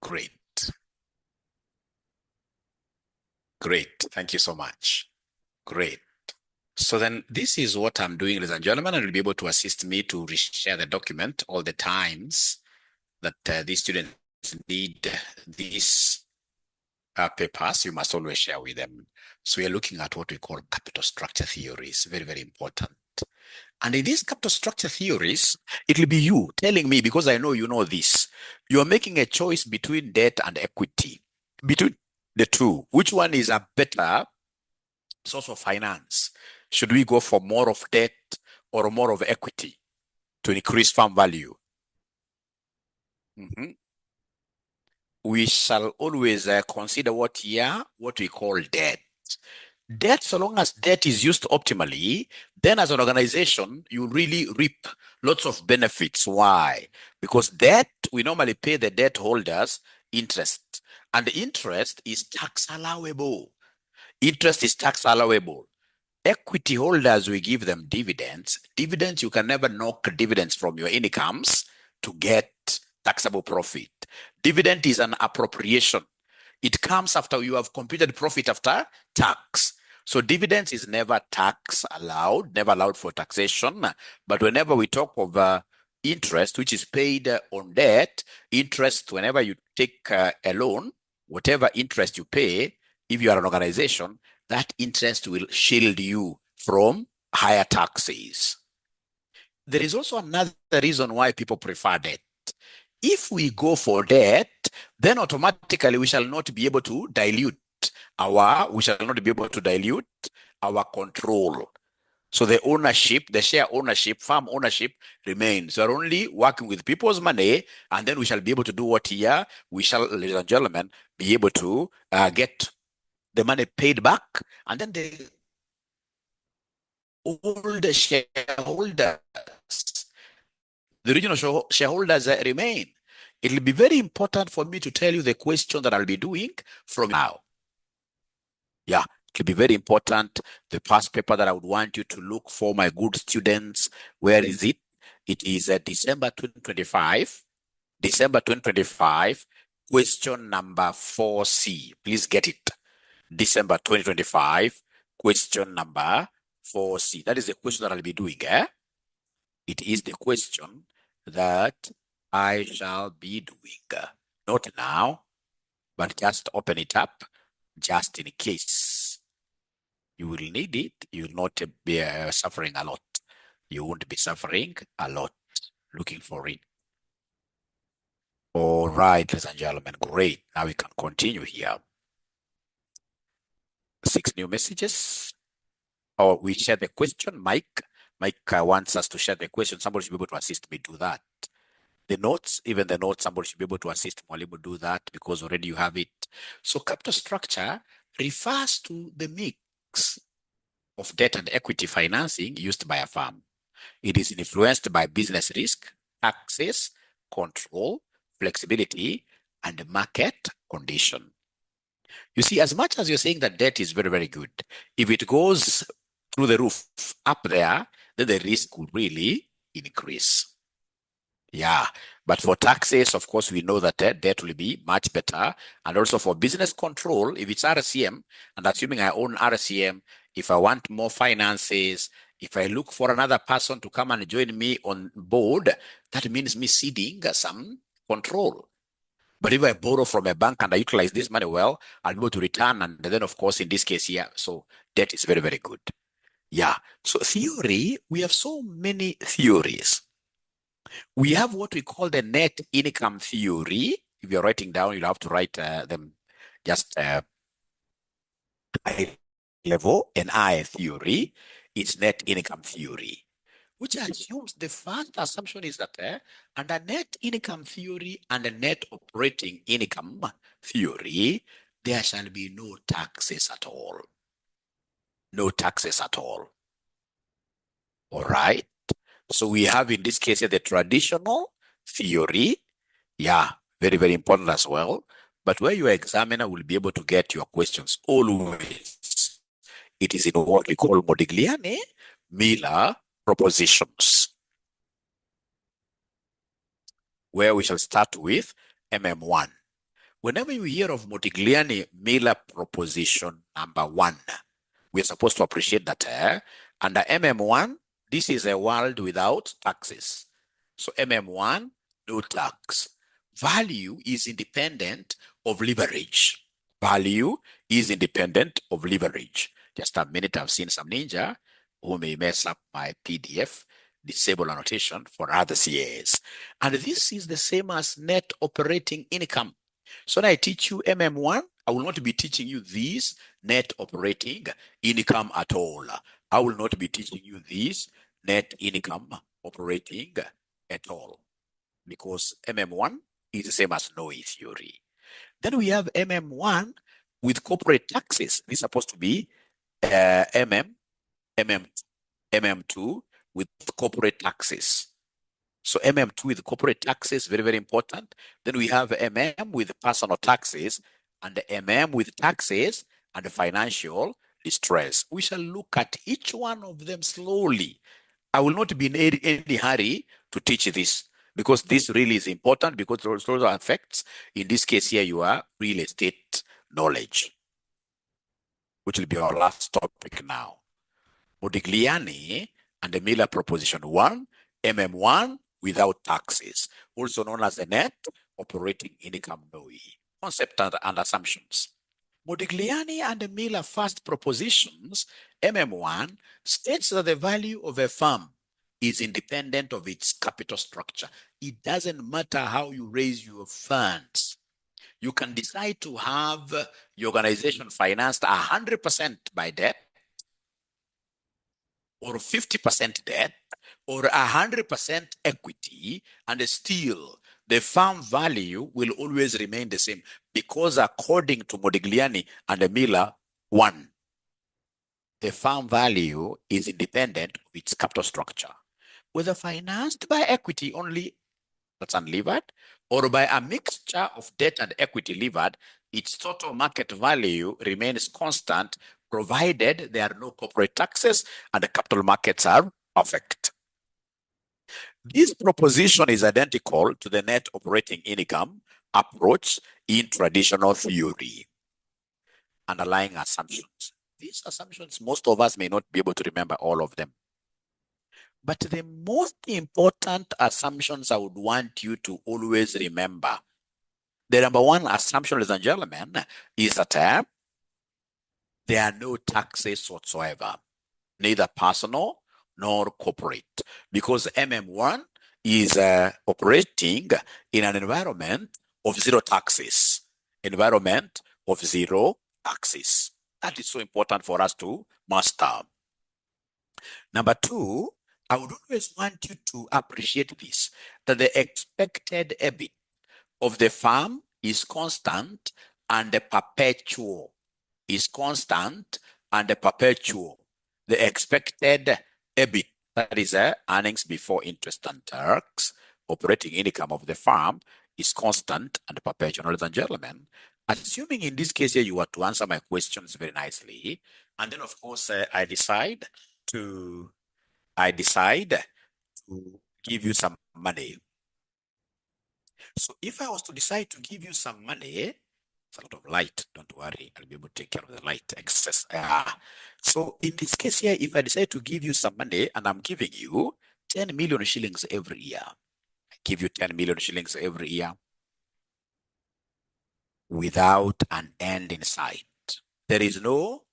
Great. Great. Thank you so much. Great. So then this is what I'm doing, ladies and gentlemen, and you'll be able to assist me to reshare the document all the times that these students need these papers. You must always share with them. So we're looking at what we call capital structure theories. Very, very important. And in these capital structure theories, it will be you telling me, because I know you know this, you are making a choice between debt and equity, between the two. Which one is a better source of finance? Should we go for more of debt or more of equity to increase farm value? We shall always consider what we call debt. Debt, so long as debt is used optimally, then as an organization, you really reap lots of benefits. Why? Because debt, we normally pay the debt holders interest, and the interest is tax allowable. Interest is tax allowable. Equity holders, we give them dividends. Dividends, you can never knock dividends from your incomes to get taxable profit. Dividend is an appropriation. It comes after you have computed profit after tax. So dividends is never tax allowed, never allowed for taxation. But whenever we talk of interest, which is paid on debt, interest, whenever you take a loan, whatever interest you pay, if you are an organization, that interest will shield you from higher taxes. There is also another reason why people prefer debt. If we go for debt, then automatically we shall not be able to dilute our control. So the ownership, the share ownership, farm ownership remains. We are only working with people's money, and then we shall be able to do what here? We shall, ladies and gentlemen, be able to get the money paid back, and then all the shareholders, the original shareholders remain. It will be very important for me to tell you the question that I'll be doing from now. Yeah, it will be very important. The past paper that I would want you to look for, my good students, where is it? It is December 2025. December 2025, question number 4C. Please get it. December 2025, question number 4C. That is the question that I'll be doing. It is the question that I shall be doing. Not now, but just open it up, just in case. You will need it. You will not be suffering a lot. You won't be suffering a lot looking for it. All right, ladies and gentlemen, great. Now we can continue here. 6 new messages. Or we share the question. Mike wants us to share the question. Somebody should be able to assist me do that. The notes, even the notes, somebody should be able to assist Mwalimu do that because already you have it. So capital structure refers to the mix of debt and equity financing used by a firm. It is influenced by business risk, access, control, flexibility, and market condition. You see, as much as you're saying that debt is very, very good, if it goes through the roof up there, then the risk will really increase. Yeah, but for taxes, of course, we know that debt will be much better. And also for business control, if it's RCM, and assuming I own RCM, if I want more finances, if I look for another person to come and join me on board, that means me ceding some control. But if I borrow from a bank and I utilize this money well, I'll be able to return. And then, of course, in this case here, so debt is very, very good. Yeah. So theory, we have so many theories. We have what we call the net income theory. If you're writing down, you'll have to write them just high level. NI theory is net income theory, which assumes the first assumption is that under net income theory and the net operating income theory, there shall be no taxes at all. No taxes at all. All right. So we have in this case the traditional theory. Yeah, very, very important as well. But where your examiner will be able to get your questions always, it is in what we call Modigliani-Miller propositions, where we shall start with MM1. Whenever you hear of Modigliani-Miller proposition number 1, we're supposed to appreciate that under MM1, this is a world without taxes. So MM1, no tax. Value is independent of leverage. Value is independent of leverage. Just a minute, I've seen some ninja who may mess up my PDF, disable annotation for other CAs. And this is the same as net operating income. So when I teach you MM1, I will not be teaching you this net operating income at all. I will not be teaching you this net income operating at all, because MM1 is the same as NOE theory. Then we have MM1 with corporate taxes. This is supposed to be MM2 with corporate taxes. So MM2 with corporate taxes, very, very important. Then we have MM with personal taxes and MM with taxes and financial distress. We shall look at each one of them slowly. I will not be in any hurry to teach this, because this really is important, because it also affects, in this case here, your real estate knowledge, which will be our last topic now. Modigliani and the Miller proposition 1, MM1 without taxes, also known as the net operating income NOE. Concept and assumptions. Modigliani and the Miller first propositions, MM1, states that the value of a firm is independent of its capital structure. It doesn't matter how you raise your funds. You can decide to have your organization financed 100% by debt, or 50% debt, or 100% equity, and still the firm value will always remain the same, because according to Modigliani and Miller 1, the firm value is independent of its capital structure. Whether financed by equity only, that's unlevered, or by a mixture of debt and equity levered, its total market value remains constant, provided there are no corporate taxes and the capital markets are perfect. This proposition is identical to the net operating income approach in traditional theory. Underlying assumptions. These assumptions, most of us may not be able to remember all of them. But the most important assumptions I would want you to always remember. The number one assumption, ladies and gentlemen, is that there are no taxes whatsoever, neither personal nor corporate, because MM1 is operating in an environment of zero taxes. Environment of zero taxes. That is so important for us to master. Number two, I would always want you to appreciate this, that the expected EBIT of the firm is constant and perpetual. Is constant and perpetual. The expected EBIT, that is earnings before interest and tax, operating income of the firm, is constant and perpetual. Ladies and gentlemen, assuming in this case here you are to answer my questions very nicely, and then of course I decide to give you some money. So if I was to decide to give you some money, it's a lot of light, don't worry, I'll be able to take care of the light excess. So in this case here, if I decide to give you some money and I'm giving you 10 million shillings every year, I give you 10 million shillings every year without an end in sight. There is no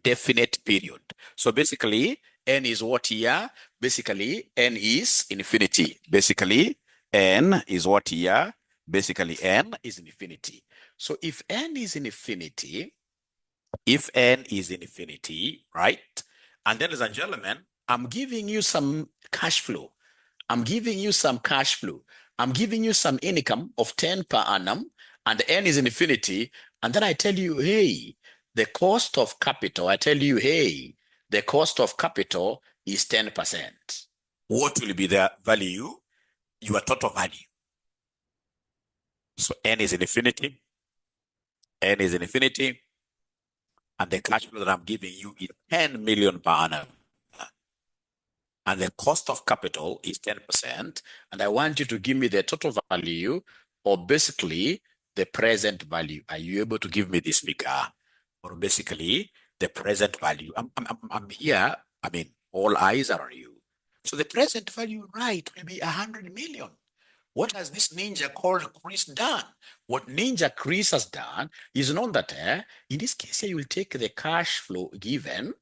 definite period. So basically, N is what here? Basically, N is infinity. Basically, N is what here? Basically, N is infinity. So if N is infinity, right? And then, ladies and gentlemen, I'm giving you some cash flow. I'm giving you some cash flow. I'm giving you some income of 10 per annum, and N is infinity. And then I tell you, hey, the cost of capital, I tell you, hey, the cost of capital is 10%. What will be the value? Your total value. So N is infinity. N is infinity. And the cash flow that I'm giving you is 10 million per annum. And the cost of capital is 10%. And I want you to give me the total value, or basically the present value. Are you able to give me this figure? Or basically, the present value. I'm here. I mean, all eyes are on you. So the present value, right, will be 100 million. What has this ninja called Chris done? What Ninja Chris has done is known that in this case here, you will take the cash flow given,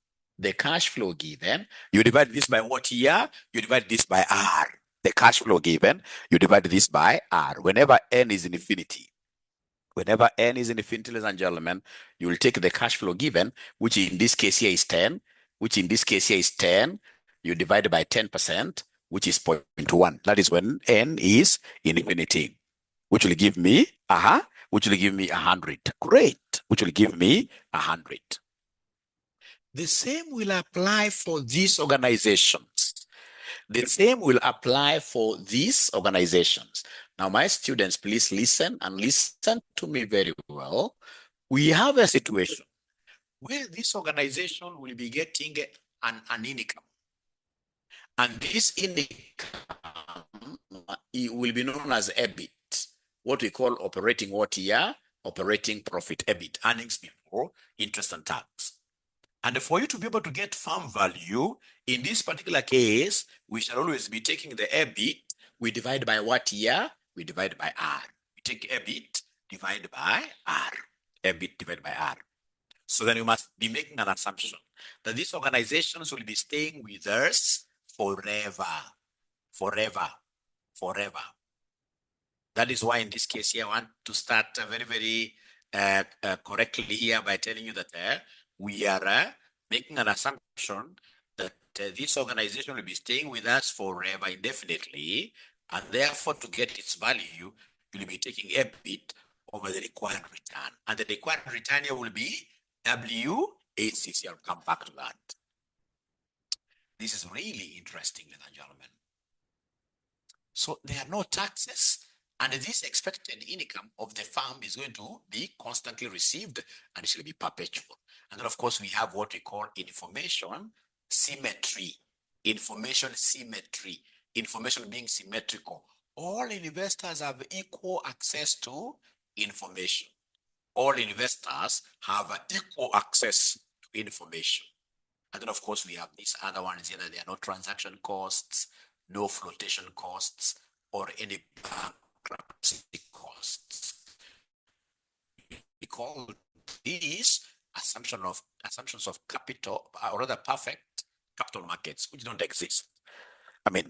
you divide this by what year? You divide this by R. The cash flow given, you divide this by R. Whenever n is infinity, ladies and gentlemen, you will take the cash flow given, which in this case here is 10, you divide by 10%, which is 0.1. That is when n is infinity, which will give me, 100. Great, which will give me 100. The same will apply for these organizations. Now, my students, please listen and listen to me very well. We have a situation where this organization will be getting an income. And this income it will be known as EBIT, what we call operating operating profit, EBIT, earnings before interest and tax. And for you to be able to get farm value, in this particular case, we shall always be taking the EBIT, we divide by what year? We divide by R. We take EBIT, divide by R. EBIT divided by R. So then you must be making an assumption that these organizations will be staying with us forever. That is why in this case here, I want to start very correctly here by telling you that we are making an assumption that this organization will be staying with us forever, indefinitely, and therefore to get its value, you'll be taking a bit over the required return. And the required return here will be WACC. I'll come back to that. This is really interesting, ladies and gentlemen. So there are no taxes, and this expected income of the farm is going to be constantly received, and it shall be perpetual. And then, of course, we have what we call information symmetry. Information being symmetrical. All investors have equal access to information. All investors have equal access to information. And then, of course, we have these other ones here that there are no transaction costs, no flotation costs, or any bankruptcy costs. We call these assumptions of capital, or rather perfect capital markets, which don't exist. I mean,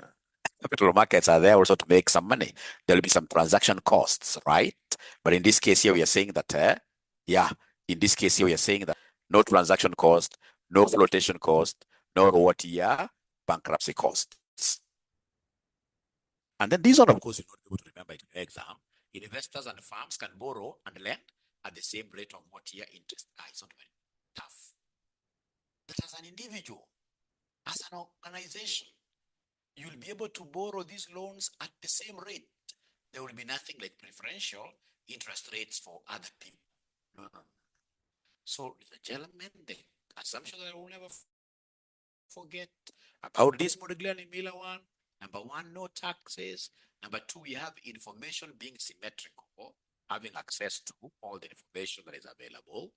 capital markets are there also to make some money. There will be some transaction costs, right? But in this case here, we are saying that, no transaction cost, no flotation cost, no what year bankruptcy costs. And then these one, of course, you're not able to remember it in the exam. Investors and farms can borrow and lend at the same rate of what year interest. It's not very tough. But as an individual, as an organization, you'll be able to borrow these loans at the same rate. There will be nothing like preferential interest rates for other people. No. So, gentlemen, the assumption that I will never forget about this Modigliani-Miller one: number one, no taxes. Number two, we have information being symmetrical, having access to all the information that is available,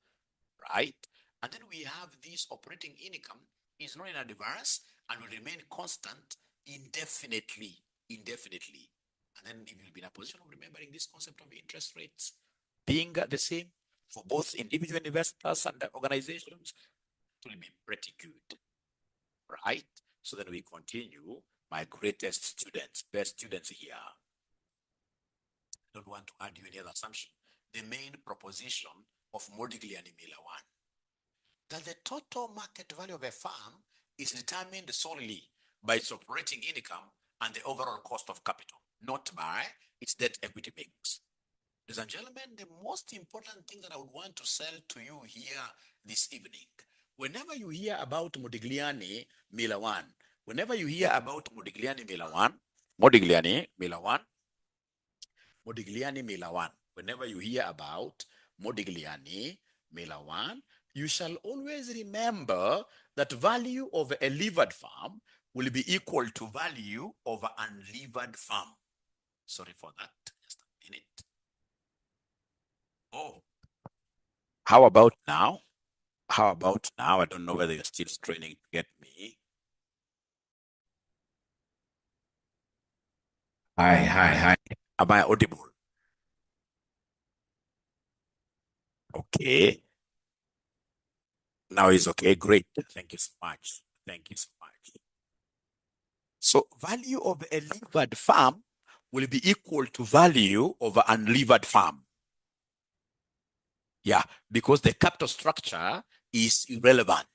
right? And then we have this operating income is not in advance and will remain constant indefinitely. And then if you'll be in a position of remembering this concept of interest rates being the same for both individual investors and organizations, it will be pretty good, right? So then we continue. My greatest students, best students here. Don't want to add you any other assumption. The main proposition of Modigliani-Miller one, that the total market value of a farm is determined solely by its operating income and the overall cost of capital, not by its debt equity mix. Ladies and gentlemen, the most important thing that I would want to sell to you here this evening, whenever you hear about Modigliani-Miller one, whenever you hear about Modigliani-Miller one, whenever you hear about Modigliani-Miller one, you shall always remember that value of a levered farm will be equal to value of an unlevered farm. Sorry for that. Just a minute. How about now? How about now? I don't know whether you're still straining to get me. Hi. Am I audible? Okay. Now is okay. Great. Thank you so much. Thank you so much. So value of a levered farm will be equal to value of an unlevered farm. Yeah, because the capital structure is irrelevant.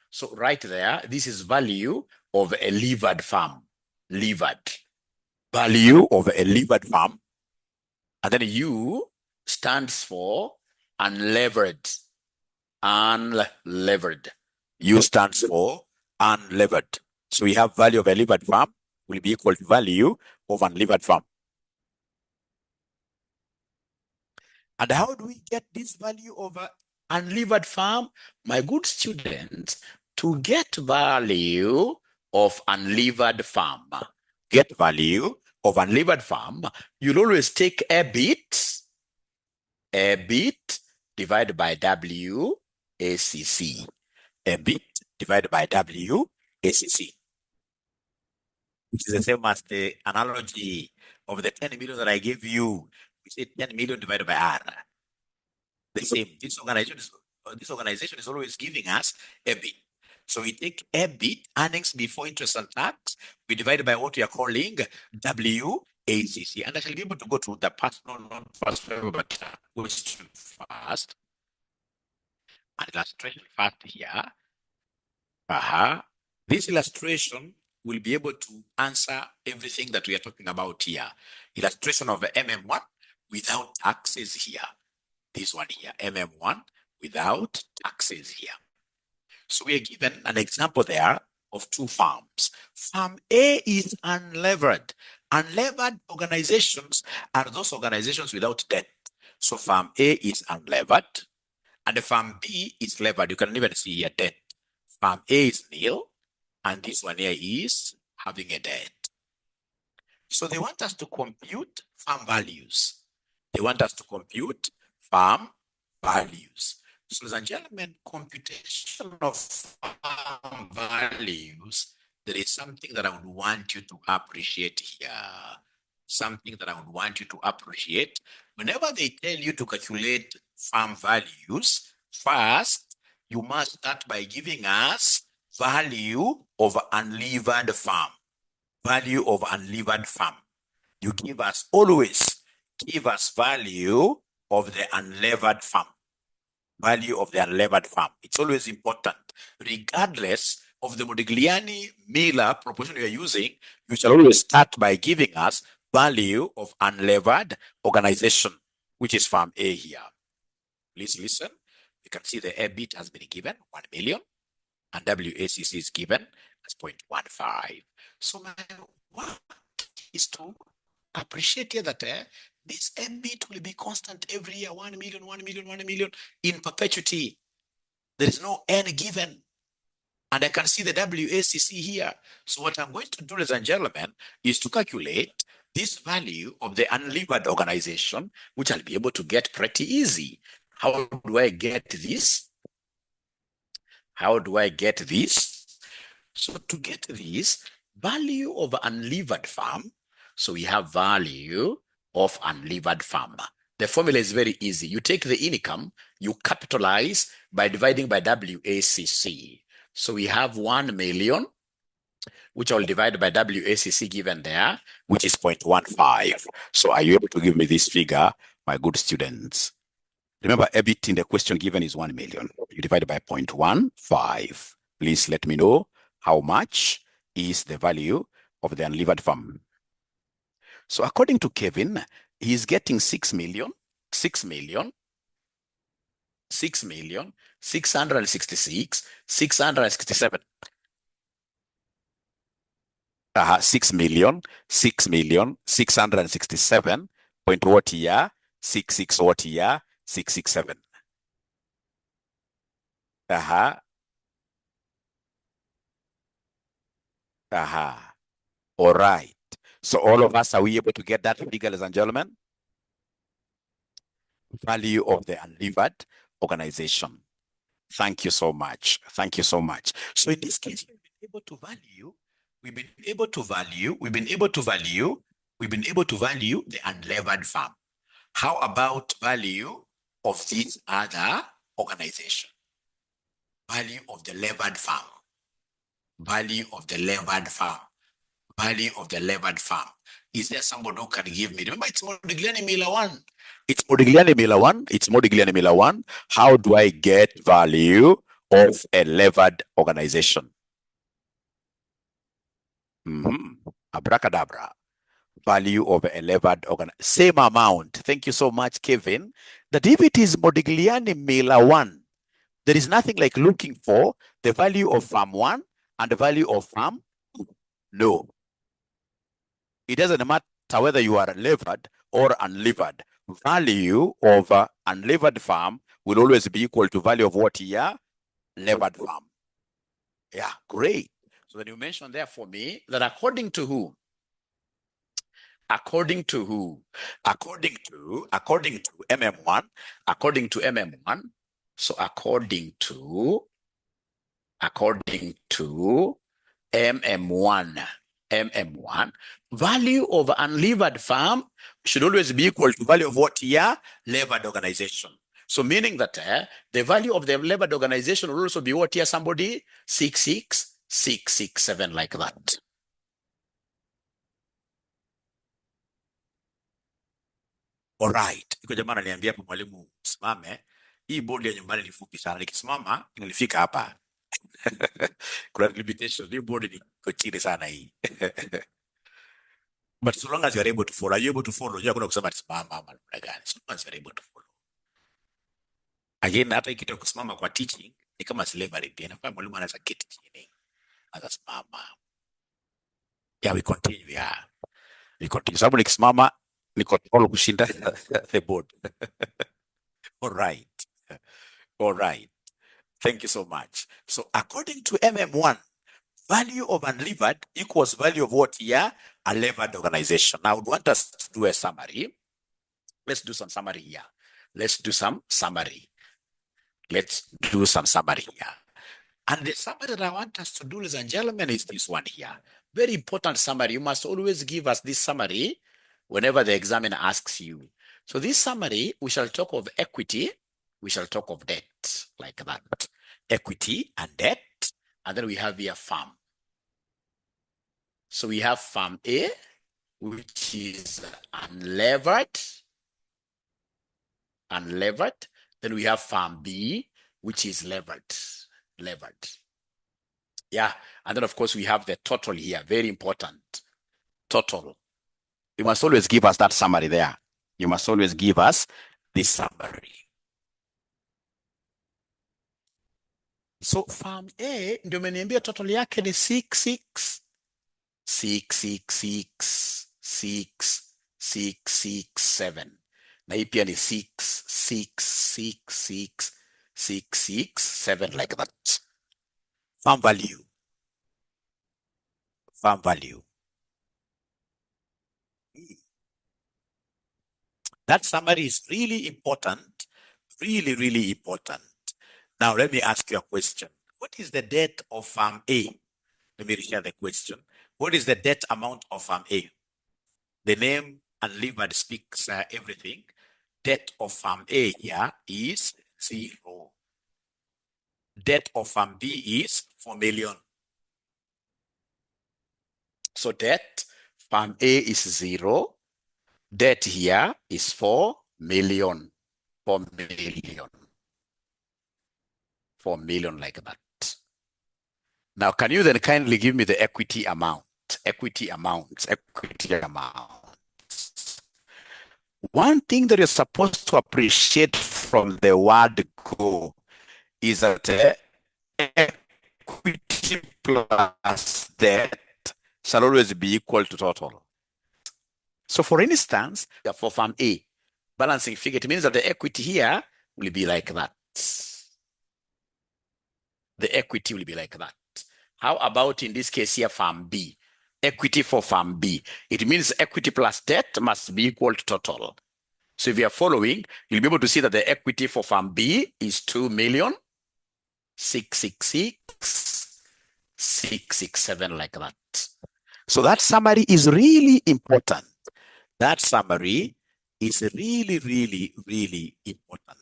So right there, this is value of a levered farm. Levered. Value of a levered farm. And then U stands for unlevered. Unlevered. U stands for unlevered. So we have value of a levered farm will be equal to value of unlevered farm. And how do we get this value of an unlevered farm? My good students, to get value of unlevered farm, you'll always take a bit divided by WACC. A bit divided by WACC, which is the same as the analogy of the 10 million that I gave you. We say 10 million divided by R. The same. This organization is always giving us a bit. So we take a bit, earnings before interest and tax, we divide by what we are calling WACC. And I shall be able to go to the personal loan first, but question first. And illustration first here. This illustration will be able to answer everything that we are talking about here. Illustration of the MM1 without taxes here. This one here, MM1 without taxes here. So we are given an example there of two farms. Farm A is unlevered. Unlevered organizations are those organizations without debt. So farm A is unlevered, and the farm B is levered. You can even see here debt. Farm A is nil, and this one here is having a debt. So they want us to compute farm values. They want us to compute farm values. So, ladies and gentlemen, computation of farm values, there is something that I would want you to appreciate here. Something that I would want you to appreciate. Whenever they tell you to calculate farm values, first, you must start by giving us value of unlevered farm. Value of unlevered farm. You always give us value of the unlevered farm. Value of the unlevered farm. It's always important. Regardless of the Modigliani-Miller proportion you're using, you shall always start by giving us value of unlevered organization, which is farm A here. Please listen. You can see the EBIT has been given 1 million and WACC is given as 0.15. So my work is to appreciate here that this EBIT will be constant every year, 1 million, 1 million, 1 million in perpetuity. There is no n given. And I can see the WACC here. So what I'm going to do, ladies and gentlemen, is to calculate this value of the unlevered organization, which I'll be able to get pretty easy. How do I get this? How do I get this? So to get this value of unlevered farm, so we have value of unlevered farm. The formula is very easy. You take the income, you capitalize by dividing by WACC. So we have 1 million, which I'll divide by WACC given there, which is 0.15. So are you able to give me this figure, my good students? Remember, EBIT in the question given is 1 million. You divide by 0.15. Please let me know how much is the value of the unlevered farm. So according to Kevin, he's getting 6 million, 6,666,667. 6,667 point what year? 66 what year? 667. All right. So all of us, are we able to get that figure, ladies and gentlemen? Value of the unlevered organization. Thank you so much. Thank you so much. So in this case, we've been able to value the unlevered farm. How about value of this other organization? Value of the levered farm. Value of the levered farm. Value of the levered farm. Is there somebody who can give me? Remember, it's Modigliani Miller 1. It's Modigliani Miller 1. It's Modigliani Miller 1. How do I get value of a levered organization? Abracadabra. Value of a levered organization. Same amount. Thank you so much, Kevin. That if it is Modigliani Miller 1, there is nothing like looking for the value of farm 1 and the value of farm 2. No. It doesn't matter whether you are levered or unlevered. Value of unlevered farm will always be equal to value of what here? Levered farm. Yeah, great. So then you mentioned there for me that according to who? According to who? According to MM1. According to MM1. So according to MM1, value of unlevered farm should always be equal to value of what here? Levered organization. So meaning that the value of the levered organization will also be what here? Somebody? 66667, like that. All right. Iko jamaa ananiambia hapo, mwalimu simame. Hii bodi ya nyumbani ni fupi sana. Nikisimama inalifika hapa. Kuna limitation. Hii bodi ni chini sana hii. But so long as you are able to follow, are you able to follow? You're going to kusema simama ama namna gani? So long as you are able to follow. Again, hata ikitoka kusimama kwa teaching ni kama slavery pia. Inafaa mwalimu anaweza keti chini. Anasimama. Yeah, we continue. Yeah. We continue. Sababu nikisimama niko tolo kushinda the board. All right. All right. Thank you so much. So according to MM1, value of unlevered equals value of what here? A levered organization. Now I would want us to do a summary. Let's do some summary here. Let's do some summary here. And the summary that I want us to do, ladies and gentlemen, is this one here. Very important summary. You must always give us this summary whenever the examiner asks you. So this summary, we shall talk of equity, we shall talk of debt, like that. Equity and debt, and then we have here farm. So we have farm A, which is unlevered. Then we have farm B, which is levered. Yeah, and then of course we have the total here, very important. Total. You must always give us that summary there. You must always give us this summary. So farm A ndio umeniambia total yake ni 666666667. Na hii pia ni 6666667, like that. Farm value. That summary is really important. Really important. Now, let me ask you a question. What is the debt of farm A? Let me share the question. What is the debt amount of farm A? The name unlevered speaks everything. Debt of farm A here is 0. Debt of farm B is 4 million. So debt, farm A is 0. Debt here is 4 million. 4 million. 4 million, like that. Now, can you then kindly give me the equity amount? Equity amounts. One thing that you're supposed to appreciate from the word go is that equity plus debt shall always be equal to total. So for instance, for farm A, balancing figure, it means that the equity here will be like that. The equity will be like that. How about in this case here, farm B? Equity for farm B. It means equity plus debt must be equal to total. So if you are following, you'll be able to see that the equity for farm B is 2,666,667, like that. So that summary is really important. That summary is really, really, really important.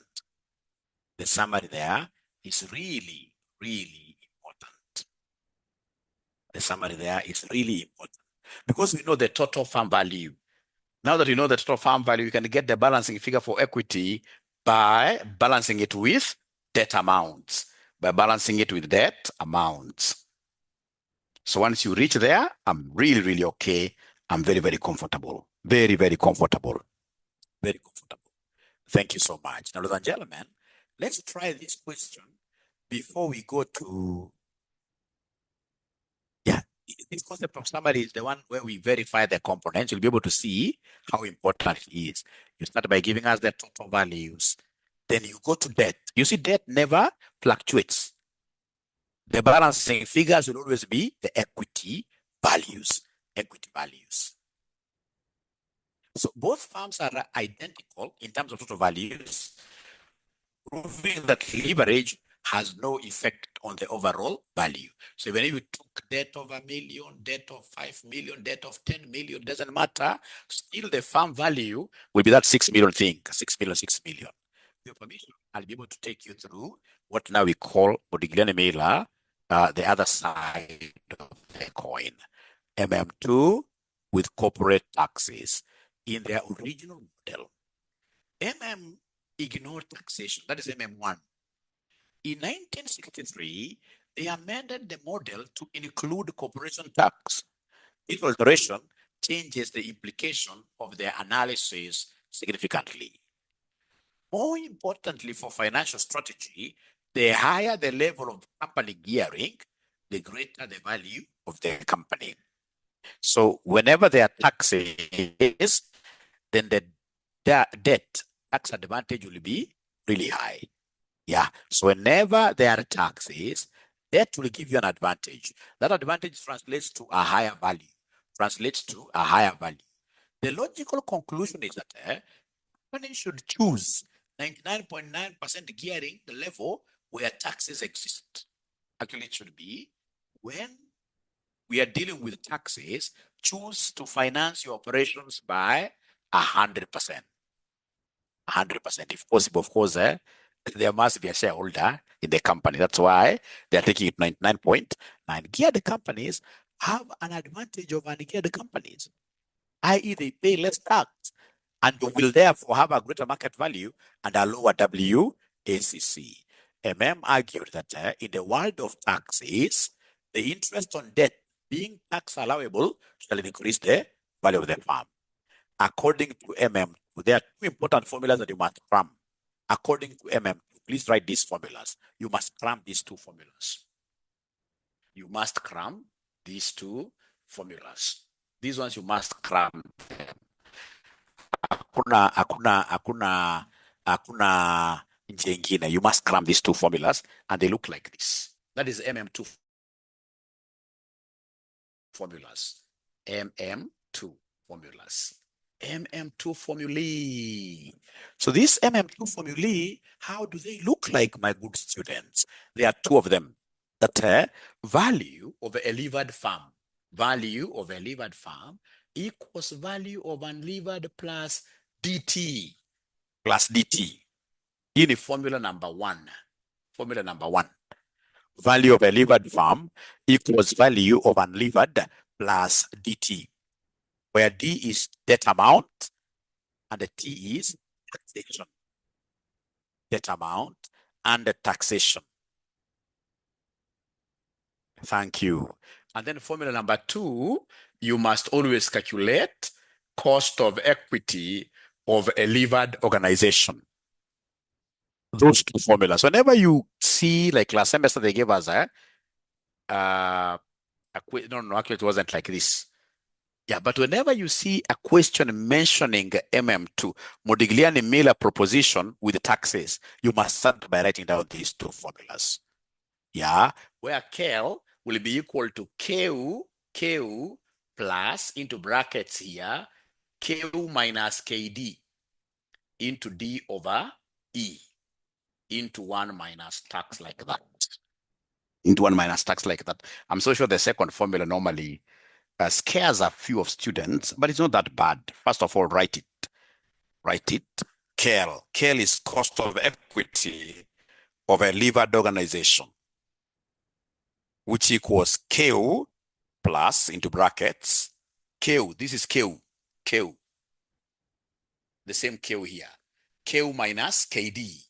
The summary there is really, really important. The summary there is really important because we know the total farm value. Now that you know the total farm value, you can get the balancing figure for equity by balancing it with debt amounts. By balancing it with debt amounts. So once you reach there, I'm really, really okay. I'm very, very comfortable. Very, very comfortable. Very comfortable. Thank you so much. Now, ladies and gentlemen, let's try this question before we go to, this concept of summary is the one where we verify the components. You'll be able to see how important it is. You start by giving us the total values. Then you go to debt. You see, debt never fluctuates. The balancing figures will always be the equity values. Equity values. So both firms are identical in terms of total values, proving that leverage has no effect on the overall value. So even if you took debt of $1 million, debt of 5 million, debt of 10 million, doesn't matter, still the farm value will be that 6 million thing, 6 million, 6 million. With your permission, I'll be able to take you through what now we call Modigliani-Miller, the other side of the coin. MM2 with corporate taxes. In their original model, MM ignored taxation. That is MM1. In 1963, they amended the model to include corporation tax. This alteration changes the implication of their analysis significantly. More importantly, for financial strategy, the higher the level of company gearing, the greater the value of the company. So whenever there are taxes, then the debt tax advantage will be really high. Yeah. So whenever there are taxes, debt will give you an advantage. That advantage translates to a higher value. Translates to a higher value. The logical conclusion is that company should choose 99.9% gearing, the level where taxes exist. Actually, it should be when we are dealing with taxes, choose to finance your operations by 100%. 100%, if possible, of course, there must be a shareholder in the company. That's why they're taking it 99.9. Geared companies have an advantage of ungeared companies, i.e., they pay less tax and will therefore have a greater market value and a lower WACC. MM argued that in the world of taxes, the interest on debt being tax allowable shall increase the value of the firm. According to MM, there are two important formulas that you must cram. According to MM, please write these formulas. You must cram these two formulas. You must cram these two formulas. These ones you must cram them. Hakuna njia ingine. You must cram these two formulas and they look like this. That is MM2 formulas. MM2 formulas. MM2 formulae. So these MM2 formulae, how do they look like, my good students? There are two of them. That value of a levered farm. Value of a levered farm equals value of unlevered plus DT. Plus DT. In formula number one. Formula number one. Value of a levered farm equals value of unlevered plus DT, where D is debt amount and the T is taxation. Debt amount and the taxation. Thank you. And then formula number two, you must always calculate cost of equity of a levered organization. Those two formulas. Whenever you see, like last semester, they gave us no, actually it wasn't like this. Yeah, but whenever you see a question mentioning MM2, Modigliani-Miller proposition with the taxes, you must start by writing down these two formulas. Yeah, where KL will be equal to KU plus into brackets here, KU minus KD. into D over E into 1 minus tax like that. Into 1 minus tax like that. I'm so sure the second formula normally scares a few of students, but it's not that bad. First of all, write it. Write it. KEL. KEL is cost of equity of a levered organization, which equals KU plus into brackets KU. This is KU. KU. The same KU here. KU minus KD.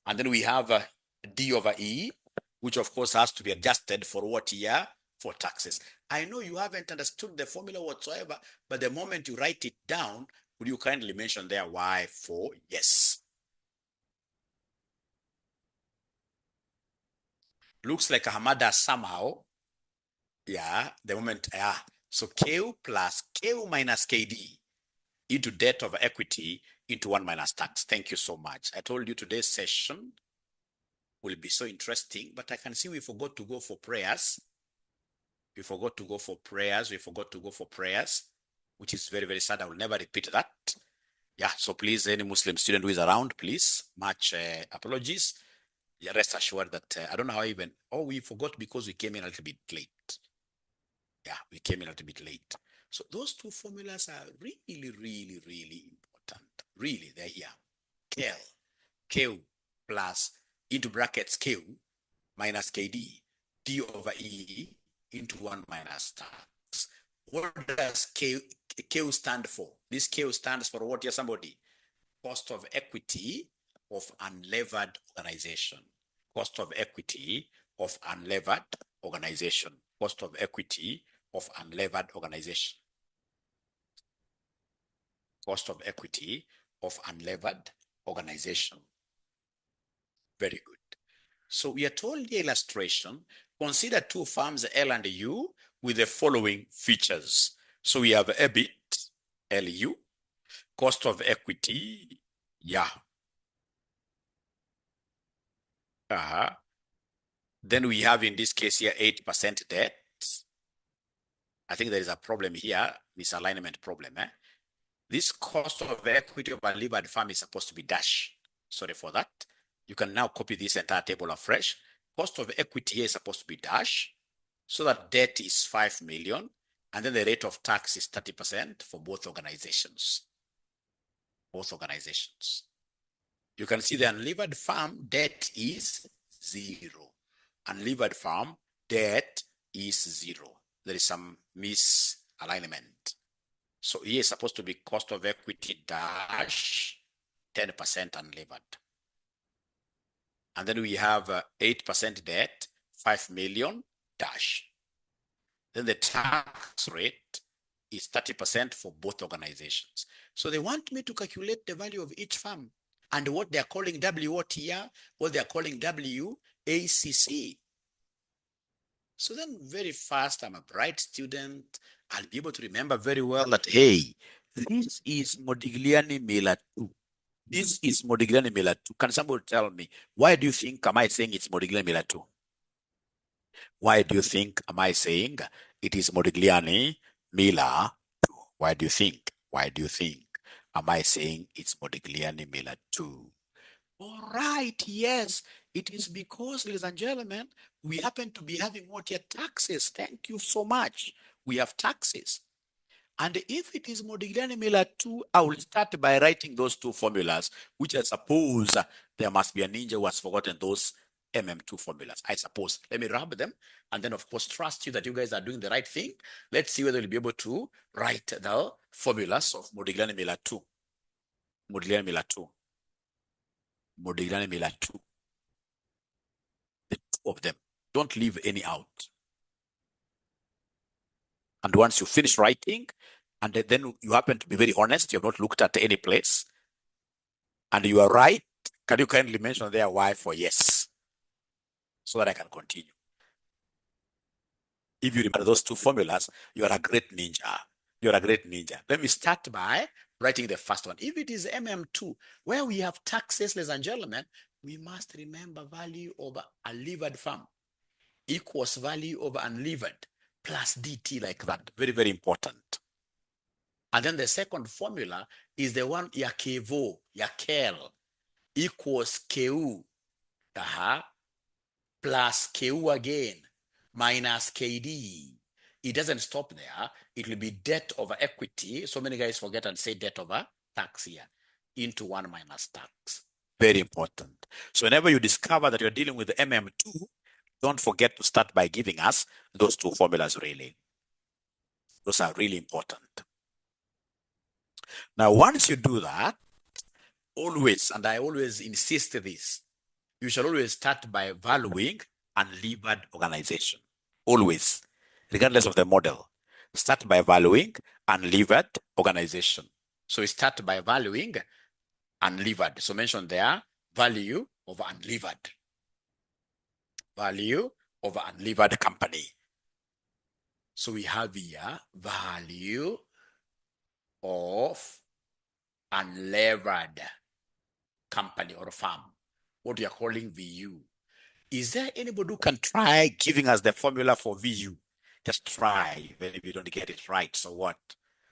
And then we have D over E, which of course has to be adjusted for what year? For taxes. I know you haven't understood the formula whatsoever, but the moment you write it down, would you kindly mention there why for yes? Looks like Hamada somehow. Yeah, the moment, yeah. So KU plus KU minus KD into debt of equity into 1 minus tax. Thank you so much. I told you today's session will be so interesting, but I can see we forgot to go for prayers. We forgot to go for prayers. We forgot to go for prayers, which is very, very sad. I will never repeat that. Yeah, so please, any Muslim student who is around, please, much apologies. Yeah, rest assured that I don't know how even, we forgot because we came in a little bit late. Yeah, we came in a little bit late. So those two formulas are really, really, really important. Really, they're here. KEL, Q plus into brackets Q minus KD, D over E into 1 minus tax. What does Q stand for? This Q stands for what, here, somebody? Cost of equity of unlevered organization. Cost of equity of unlevered organization. Cost of equity of unlevered organization. Cost of equity of unlevered organization. Very good. So we are told the illustration, consider two firms L and U with the following features. So we have EBIT, LU, cost of equity, yeah. Then we have in this case here 8% debt. I think there is a problem here, misalignment problem. This cost of equity of a levered firm is supposed to be dash. Sorry for that. You can now copy this entire table afresh. Cost of equity here is supposed to be dash. So that debt is 5 million. And then the rate of tax is 30% for both organizations. Both organizations. You can see the unlevered farm debt is 0. Unlevered farm debt is 0. There is some misalignment. So here is supposed to be cost of equity dash 10% unlevered. And then we have 8% debt, 5 million dash. Then the tax rate is 30% for both organizations. So they want me to calculate the value of each firm and what they're calling WOTR, what they're calling WACC. So then very fast, I'm a bright student. I'll be able to remember very well that, hey, this is Modigliani Miller 2. This is Modigliani Miller 2. Can somebody tell me, why do you think, am I saying it's Modigliani Miller 2? Why do you think, am I saying it is Modigliani Miller 2? Why do you think? Why do you think? Am I saying it's Modigliani Miller 2? All right, yes. It is because, ladies and gentlemen, we happen to be having what here? Taxes. Thank you so much. We have taxes. And if it is Modigliani Miller 2, I will start by writing those two formulas, which I suppose there must be a ninja who has forgotten those MM2 formulas. I suppose. Let me rub them. And then, of course, trust you that you guys are doing the right thing. Let's see whether we'll be able to write the formulas of Modigliani Miller 2. Modigliani Miller 2. Modigliani Miller 2. The two of them. Don't leave any out. And once you finish writing, and then you happen to be very honest, you have not looked at any place, and you are right, can you kindly mention there why for yes? So that I can continue. If you remember those two formulas, you are a great ninja. You're a great ninja. Let me start by writing the first one. If it is MM2, where we have taxes, ladies and gentlemen, we must remember value over a levered farm equals value over unlevered plus DT like that. Very, very important. And then the second formula is the one ya kevo, ya kel, equals ku, plus ku again, minus kd. It doesn't stop there. It will be debt over equity. So many guys forget and say debt over tax here, into 1 minus tax. Very important. So whenever you discover that you're dealing with the MM2, don't forget to start by giving us those two formulas really. Those are really important. Now, once you do that, always, and I always insist this, you shall always start by valuing unlevered organization. Always, regardless of the model. Start by valuing unlevered organization. So we start by valuing unlevered. So mention there, value of unlevered. Value of unlevered company. So we have here value of unlevered company or firm, what we are calling VU. Is there anybody who can try giving us the formula for VU? Just try, even if you don't get it right. So what?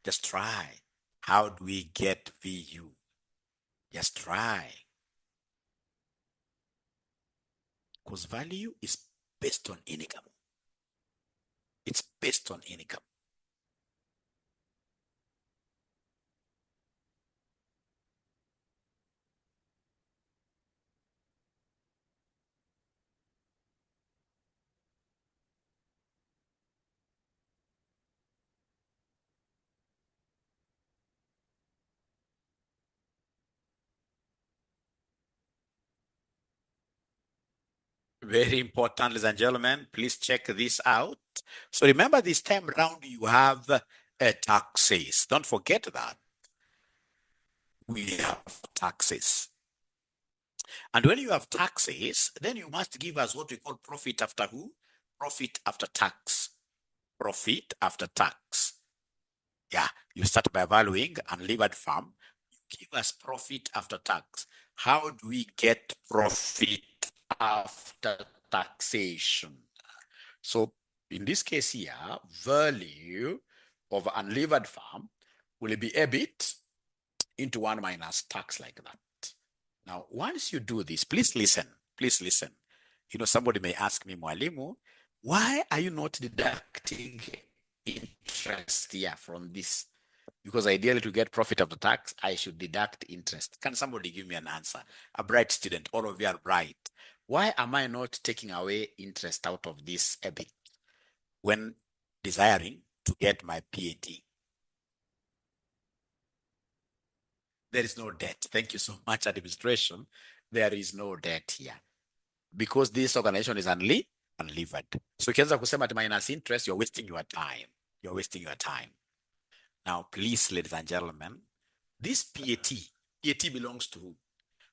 Just try. How do we get VU? Just try. Because value is based on income. It's based on income. Very important, ladies and gentlemen. Please check this out. So remember, this time around, you have taxes. Don't forget that. We have taxes. And when you have taxes, then you must give us what we call profit after who? Profit after tax. Profit after tax. Yeah, you start by valuing unlevered farm. You give us profit after tax. How do we get profit after taxation? So in this case here, value of unlevered farm will be EBIT into 1 minus tax like that. Now, once you do this, please listen. Please listen. You know, somebody may ask me, Mwalimu, why are you not deducting interest here from this? Because ideally, to get profit after tax, I should deduct interest. Can somebody give me an answer? A bright student, all of you are bright. Why am I not taking away interest out of this EBIT when desiring to get my PAT? There is no debt. Thank you so much, administration. There is no debt here because this organization is unlevered. So ukianza kusema at minus interest, you're wasting your time. You're wasting your time. Now, please, ladies and gentlemen, this PAT belongs to who?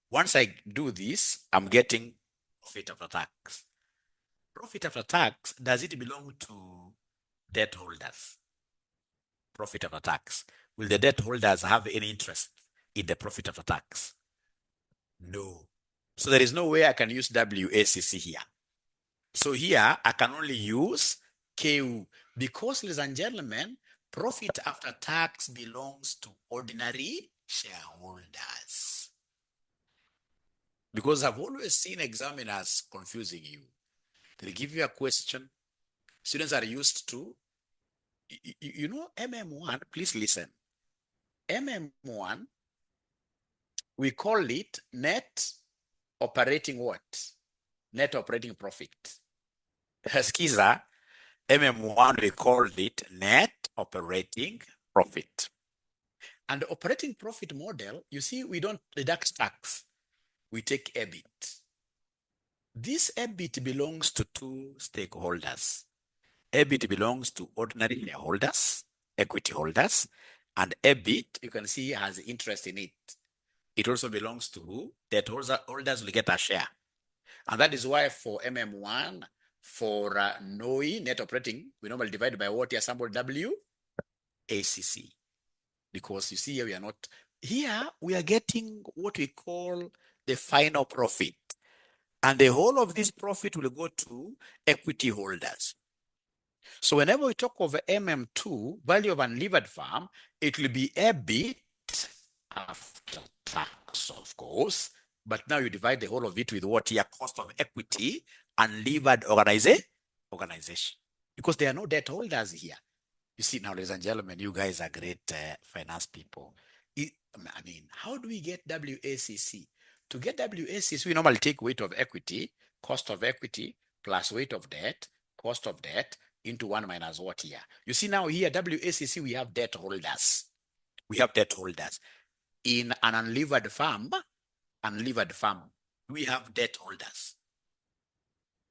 Once I do this, I'm getting profit after tax. Profit after tax, does it belong to debt holders? Profit after tax. Will the debt holders have any interest in the profit after tax? No. So there is no way I can use WACC here. So here I can only use KU because, ladies and gentlemen, profit after tax belongs to ordinary shareholders. Because I've always seen examiners confusing you. They give you a question. Students are used to, you know, MM1, please listen. MM1, we call it net operating what? Net operating profit. Skiza, MM1, we called it net operating profit. And the operating profit model, you see, we don't deduct tax. We take EBIT. This EBIT belongs to two stakeholders. EBIT belongs to ordinary shareholders, equity holders, and EBIT, you can see, has interest in it. It also belongs to who? Debt holders will get a share. And that is why for MM1, for NOI, net operating, we normally divide by what here, sample W? ACC. Because you see here, we are not, here we are getting what we call the final profit. And the whole of this profit will go to equity holders. So whenever we talk of MM2, value of unlevered farm, it will be EBIT after tax, of course. But now you divide the whole of it with what here? Cost of equity, unlevered organization. Because there are no debt holders here. You see, now, ladies and gentlemen, you guys are great finance people. I mean, how do we get WACC? To get WACC, we normally take weight of equity, cost of equity, plus weight of debt, cost of debt, into 1 minus what here? You see now here, WACC, we have debt holders. We have debt holders. In an unlevered farm, we have debt holders.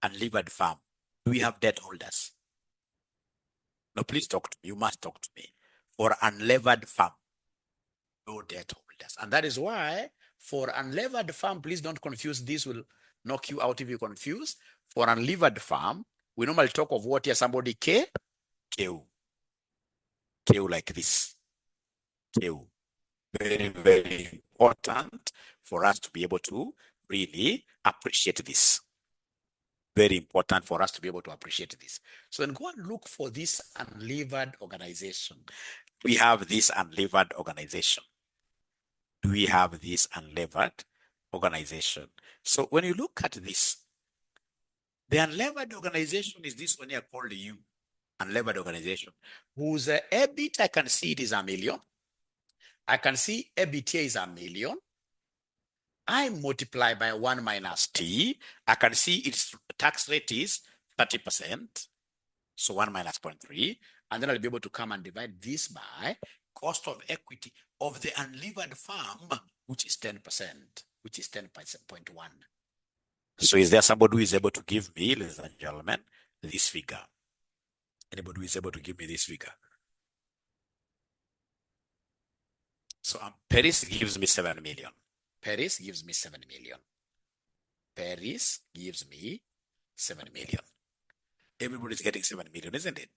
Unlevered farm, we have debt holders. No, please talk to me. You must talk to me. For unlevered farm, no debt holders. And that is why for unlevered farm, please don't confuse. This will knock you out if you confuse. For unlevered farm, we normally talk of what here? Somebody KU like this. KU. Very, very important for us to be able to really appreciate this. Very important for us to be able to appreciate this. So then go and look for this unlevered organization. We have this unlevered organization. We have this unlevered organization. So when you look at this, the unlevered organization is this one here called U, unlevered organization, whose EBIT, I can see it is $1 million. I can see EBITDA is $1 million. I multiply by 1 minus T. I can see its tax rate is 30%. So 1 minus 0.3. And then I'll be able to come and divide this by cost of equity of the unlevered farm, which is 10%, which is 10.1. So is there somebody who is able to give me, ladies and gentlemen, this figure? Anybody who is able to give me this figure? So Paris gives me 7 million. Paris gives me 7 million. Paris gives me 7 million. Everybody's getting 7 million, isn't it?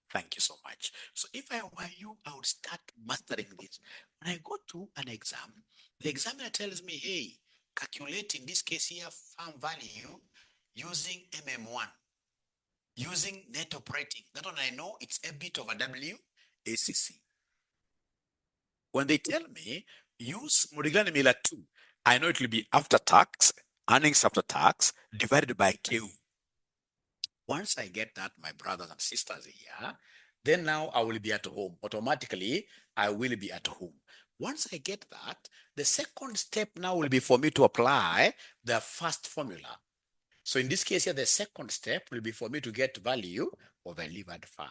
Thank you so much. So if I were you, I would start mastering this. When I go to an exam, the examiner tells me, hey, calculate in this case here farm value using MM1, using net operating. That one I know it's a bit of a WACC. When they tell me use Modigliani Miller 2, I know it will be after tax, earnings after tax, divided by Q. Once I get that, my brothers and sisters here, then now I will be at home. Automatically, I will be at home. Once I get that, the second step now will be for me to apply the first formula. So in this case here, the second step will be for me to get value of a levered farm.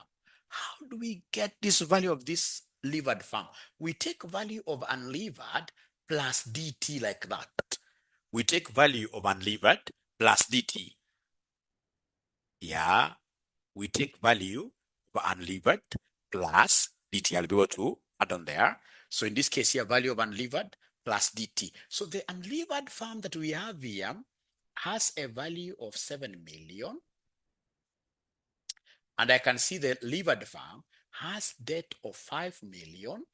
How do we get this value of this levered farm? We take value of unlevered plus DT like that. We take value of unlevered plus DT. Yeah, we take value of unlevered plus DT. I'll be able to add on there. So in this case here, value of unlevered plus DT. So the unlevered farm that we have here has a value of 7 million. And I can see the levered farm has debt of 5 million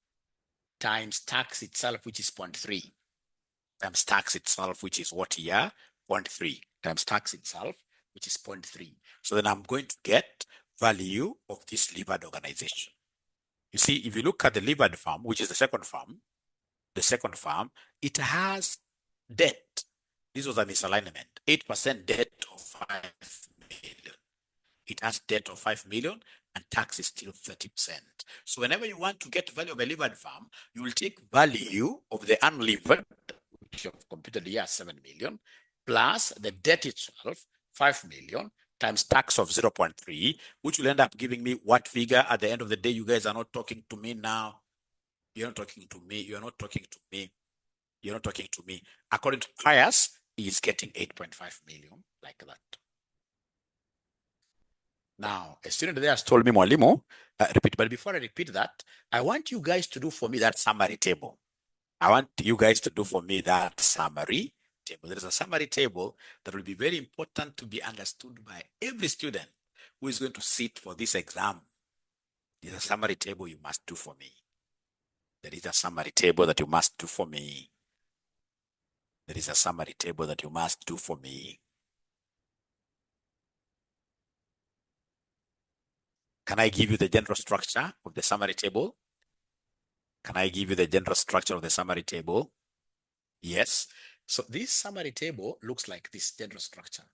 times tax itself, which is 0.3, times tax itself, which is what here? 0.3, times tax itself, which is 0.3. So then I'm going to get value of this levered organization. You see, if you look at the levered farm, which is the second farm, it has debt. This was a misalignment. 8% debt of 5 million. It has debt of 5 million and tax is still 30%. So whenever you want to get value of a levered farm, you will take value of the unlevered, which you have computed here, 7 million, plus the debt itself, 5 million, times tax of 0.3, which will end up giving me what figure at the end of the day? You guys are not talking to me now. You're not talking to me. You're not talking to me. You're not talking to me. According to Pius, he is getting 8.5 million like that. Now, a student there has told me, Mwalimu, repeat, but before I repeat that, I want you guys to do for me that summary table. I want you guys to do for me that summary table. There is a summary table that will be very important to be understood by every student who is going to sit for this exam. There is a summary table you must do for me. There is a summary table that you must do for me. There is a summary table that you must do for me. Can I give you the general structure of the summary table? Can I give you the general structure of the summary table? Yes. So this summary table looks like this general structure.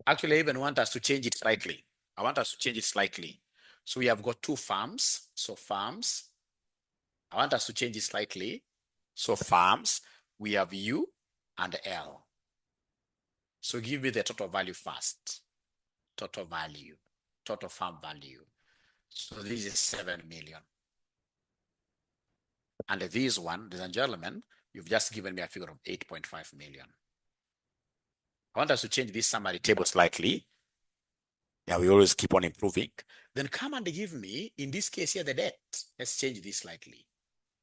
Actually, I even want us to change it slightly. I want us to change it slightly. So we have got two farms. So farms, I want us to change it slightly. So farms, we have U and L. So give me the total value first. Total value, total farm value. So this is 7 million. And this one, ladies and gentlemen, you've just given me a figure of 8.5 million. I want us to change this summary table slightly. Yeah, we always keep on improving. Then come and give me, in this case here, the debt. Let's change this slightly.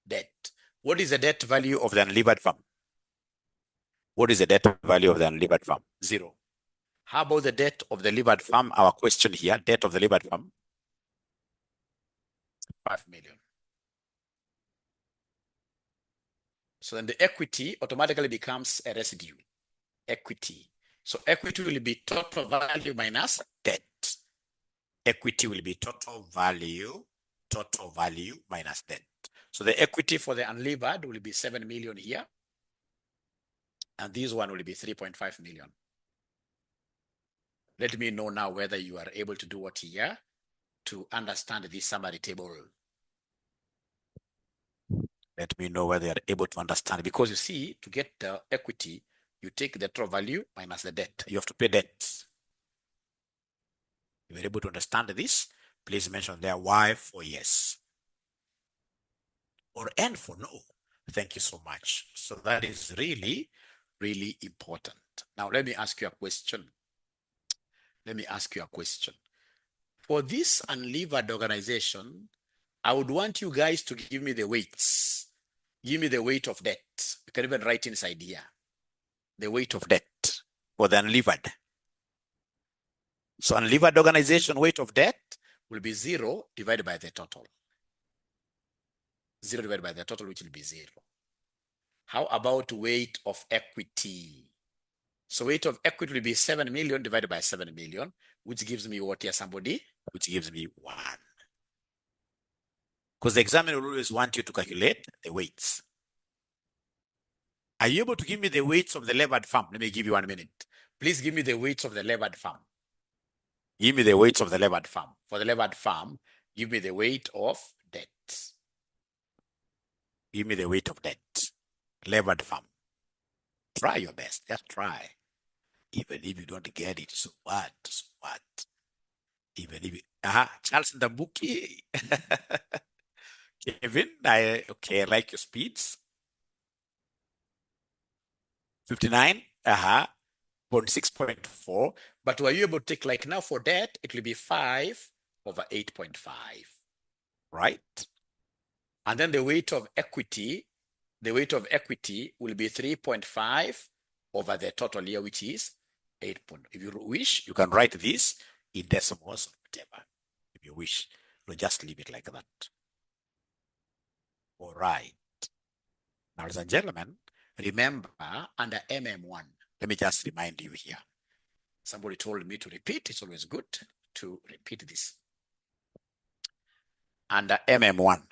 Debt. What is the debt value of the unlevered farm? What is the debt value of the unlevered farm? 0. How about the debt of the levered farm? Our question here, debt of the levered farm? 5 million. So then the equity automatically becomes a residue. Equity. So equity will be total value minus debt. Equity will be total value minus debt. So the equity for the unlevered will be 7 million here. And this one will be 3.5 million. Let me know now whether you are able to do what here to understand this summary table. Let me know whether you are able to understand, because you see, to get the equity, you take the total value minus the debt. You have to pay debt. If you're able to understand this, please mention there Y for yes, or N for no. Thank you so much. So that is really, really important. Now, let me ask you a question. For this unlevered organization, I would want you guys to give me the weights. Give me the weight of debt. You can even write inside here. The weight of debt for the unlevered. So unlevered organization weight of debt will be 0 divided by the total. 0 divided by the total, which will be 0. How about weight of equity? So weight of equity will be 7 million divided by 7 million, which gives me what here, somebody? Which gives me 1. Because the examiner will always want you to calculate the weights. Are you able to give me the weights of the levered farm? Let me give you 1 minute. Please give me the weights of the levered farm. Give me the weights of the levered farm. For the levered farm, give me the weight of debt. Give me the weight of debt. Levered farm. Try your best. Just try. Even if you don't get it, so what? So what? Even if Charles Ndambuki. Kevin, I like your speeds. 59. 0.6.4. But were you able to take, like now for debt, it will be 5 over 8.5. Right? And then the weight of equity will be 3.5 over the total here, which is 8. If you wish, you can write this in decimals or whatever. If you wish, you'll just leave it like that. All right. Now, ladies and gentlemen, remember under MM1, let me just remind you here. Somebody told me to repeat. It's always good to repeat this. Under MM1.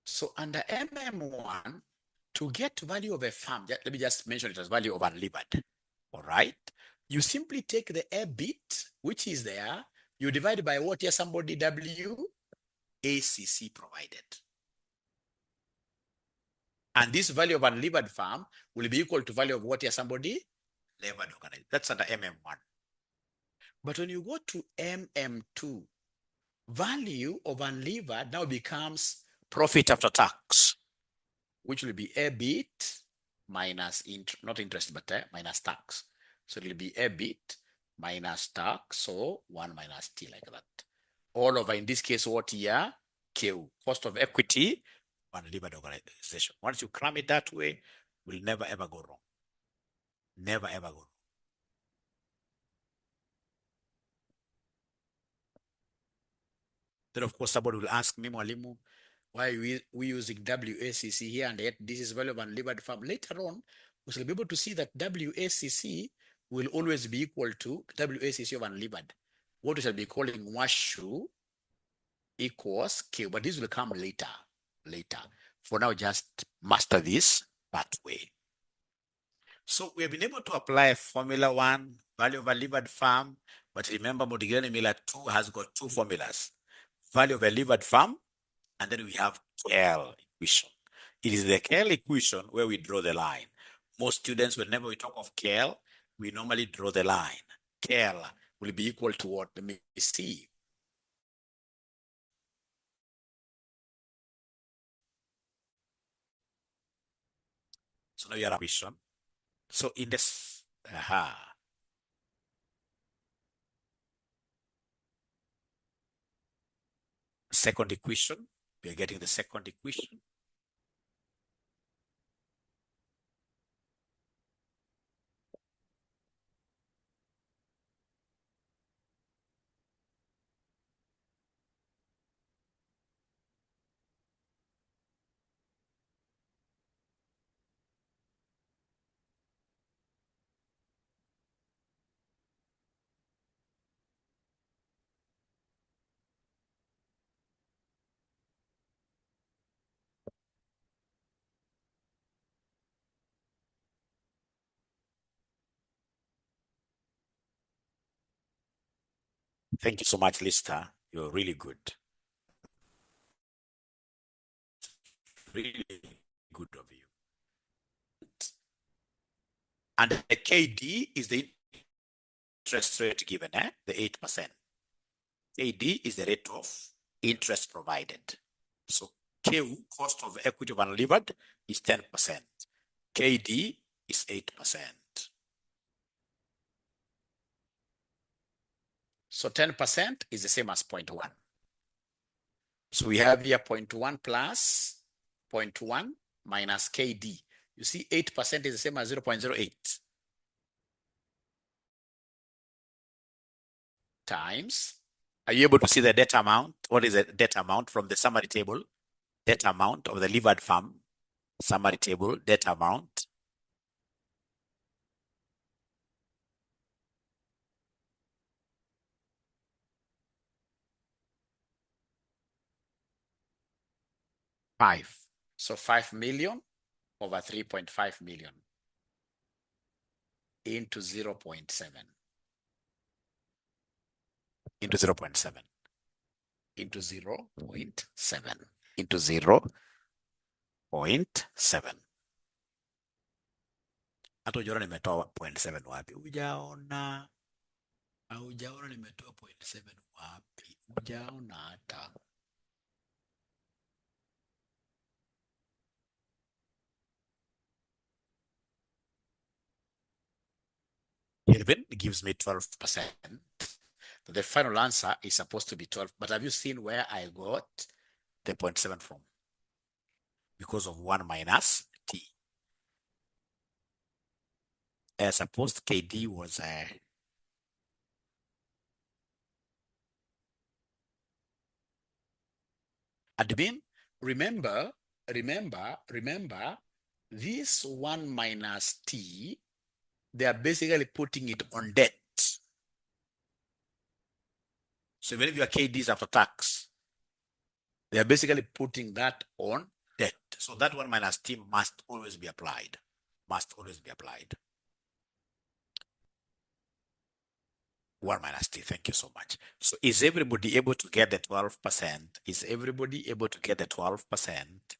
So under MM1, to get value of a farm, let me just mention it as value of unlevered. All right. You simply take the EBIT, which is there, you divide by what here somebody WACC provided. And this value of unlevered farm will be equal to value of what here somebody levered organized. That's under MM1. But when you go to MM2, value of unlevered now becomes profit after tax, which will be EBIT minus, not interest, but minus tax. So it will be EBIT minus tax, so 1 minus T, like that. All over, in this case, what here? Q, cost of equity, unlevered organization. Once you cram it that way, will never ever go wrong. Never ever go wrong. Then, of course, somebody will ask me, Mwalimu, why we using WACC here, and yet this is value of unlevered farm. Later on, we shall be able to see that WACC will always be equal to WACC of unlevered. What we shall be calling washu equals Q, but this will come later. For now, just master this pathway. So we have been able to apply a Formula 1 value of a levered farm, but remember Modigliani-Miller 2 has got two formulas: value of a levered farm, and then we have KL equation. It is the KL equation where we draw the line. Most students, whenever we talk of KL, we normally draw the line. KL will be equal to what? Let me see. So now you are equation. So in this, second equation, we are getting the second equation. Thank you so much, Lister. You're really good. Really good of you. And the KD is the interest rate given, the 8%. KD is the rate of interest provided. So Q, cost of equity of unlevered, is 10%. KD is 8%. So 10% is the same as 0.1. So we have here 0.1 plus 0.1 minus KD. You see 8% is the same as 0.08 times. Are you able to see the debt amount? What is the debt amount from the summary table? Debt amount of the levered farm, summary table, debt amount. Five. So 5 million over 3.5 million into 0.7. Into 0.7. Into 0.7. Into 0.7. Hata ujaona nimetoa 0.7 wapi? Ujaona nimetoa 0.7 wapi? Ujaona hata. Even gives me 12%. The final answer is supposed to be 12. But have you seen where I got the 0.7 from? Because of 1 minus T. Suppose KD was admin. Remember, this 1 minus T, they are basically putting it on debt. So even if your KD is after tax, they are basically putting that on debt. So that 1 minus T must always be applied. Must always be applied. 1 minus T, thank you so much. So is everybody able to get the 12%? Is everybody able to get the 12%?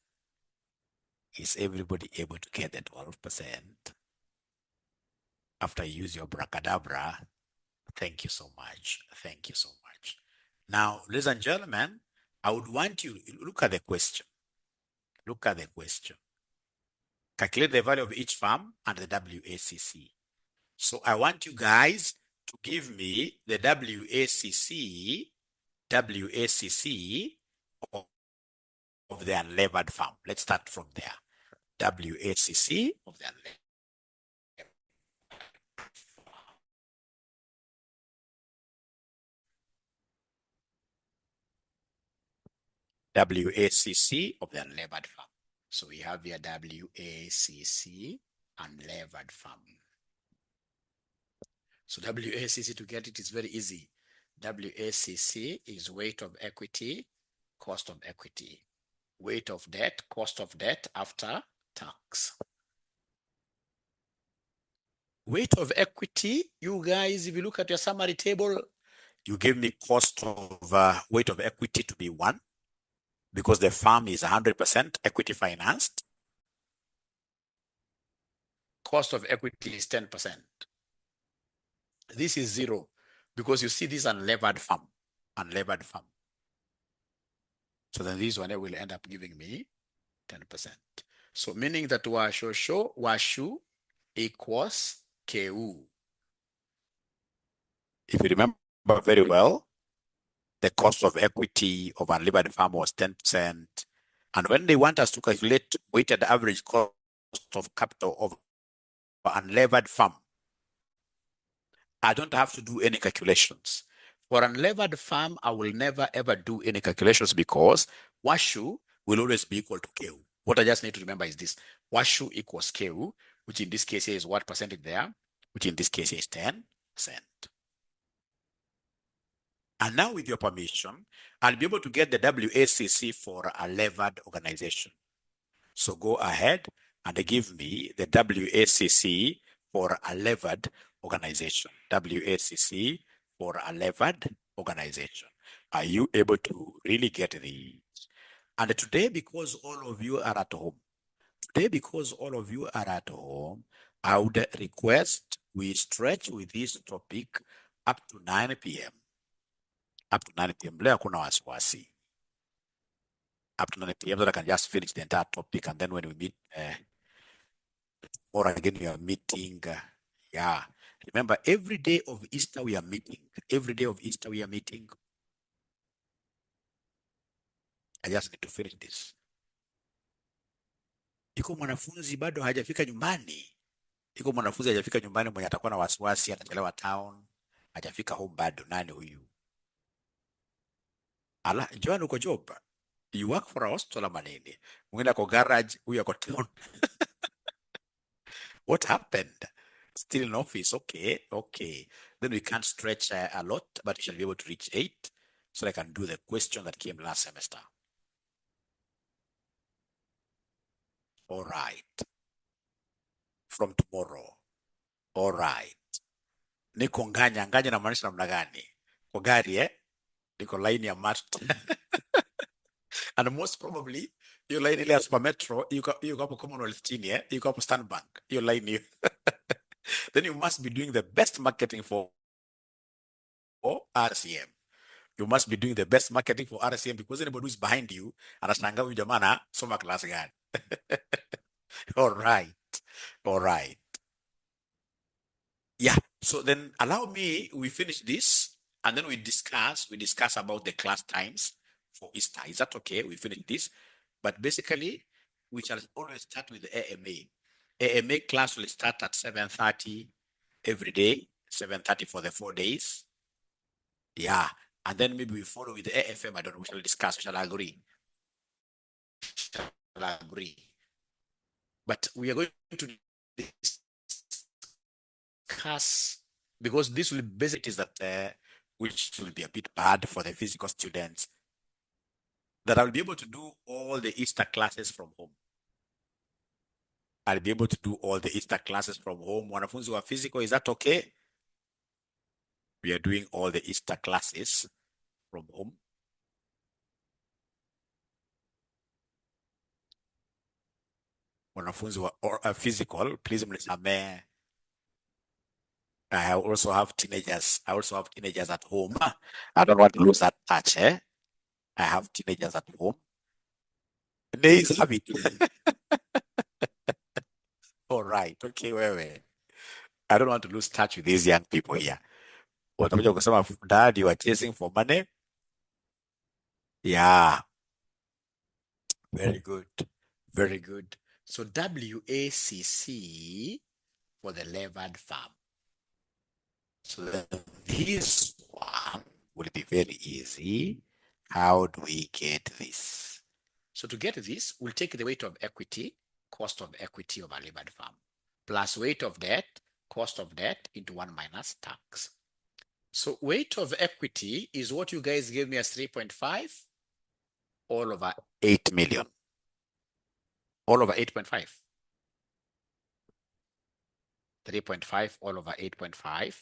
Is everybody able to get the 12%? After you use your bracadabra, thank you so much. Thank you so much. Now, ladies and gentlemen, I would want you to look at the question. Look at the question. Calculate the value of each farm and the WACC. So I want you guys to give me the WACC of the unlevered farm. Let's start from there. WACC of the unlevered. WACC of the unlevered farm. So we have here WACC unlevered farm. So WACC, to get it is very easy. WACC is weight of equity, cost of equity. Weight of debt, cost of debt after tax. Weight of equity, you guys, if you look at your summary table, you give me cost of weight of equity to be 1 because the farm is 100% equity financed. Cost of equity is 10%. This is 0 because you see this unlevered farm. Unlevered farm. So then this one will end up giving me 10%. So meaning that washu equals KU. If you remember very well, the cost of equity of unlevered farm was 10%. And when they want us to calculate weighted average cost of capital of unlevered farm, I don't have to do any calculations. For unlevered farm, I will never ever do any calculations because washu will always be equal to KU. What I just need to remember is this. Washu equals KU, which in this case is what percentage there, which in this case is 10%. And now with your permission, I'll be able to get the WACC for a levered organization. So go ahead and give me the WACC for a levered organization. WACC for a levered organization. Are you able to really get these? And today, because all of you are at home, I would request we stretch with this topic up to 9 p.m. Up to 9 p.m. Leo hakuna wasiwasi. Up to 9 p.m. so I can just finish the entire topic, and then when we meet or again we are meeting. Yeah. Remember, every day of Easter we are meeting. Every day of Easter we are meeting. I just need to finish this. Iko mwanafunzi bado hajafika nyumbani. Iko mwanafunzi hajafika nyumbani mwenye atakuwa na wasiwasi, atachelewa town. Hajafika home bado. Nani huyu? Ala, Joan uko job. You work for a hostel ama nini? Mwingine ako garage, huyu ako town. What happened? Still in office. Okay, okay. Then we can't stretch a lot, but we shall be able to reach 8 so I can do the question that came last semester. All right. From tomorrow. All right. Niko Nganya. Nganya namaanisha namna gani? Kwa gari niko line ya mat. And most probably, your line ile ya Super Metro, yuko hapo Commonwealth chini yuko hapo Stanbank. Your line hiyo. Then you must be doing the best marketing for RCM. You must be doing the best marketing for RCM because anybody who's behind you anashangaa huyu jamaa na soma class gani. All right. All right. Yeah. So then allow me, we finish this and then we discuss about the class times for Easter. Is that okay? We finish this. But basically, we shall always start with the AMA. AMA class will start at 7:30 every day, 7:30 for the 4 days. Yeah. And then maybe we follow with the AFM. I don't know. We shall discuss. We shall agree. But we are going to discuss, because this will basically is that which will be a bit bad for the physical students, that I'll be able to do all the Easter classes from home. I'll be able to do all the Easter classes from home. Wanafunzi wa physical, is that okay? We are doing all the Easter classes from home. Wanafunzi wa physical, please mnisamee. I also have teenagers. I also have teenagers at home. I don't want to lose that touch. I have teenagers at home. They have it. All right. Okay, wait. I don't want to lose touch with these young people here. Watakuja kusema, Dad, you are chasing for money. Yeah. Very good. Very good. So WACC for the levered farm. So this one will be very easy. How do we get this? So to get this, we'll take the weight of equity, cost of equity of a levered farm. plus weight of debt, cost of debt into 1 minus tax. So weight of equity is what you guys gave me as 3.5 all over 8 million. All over 8.5. 3.5 all over 8.5.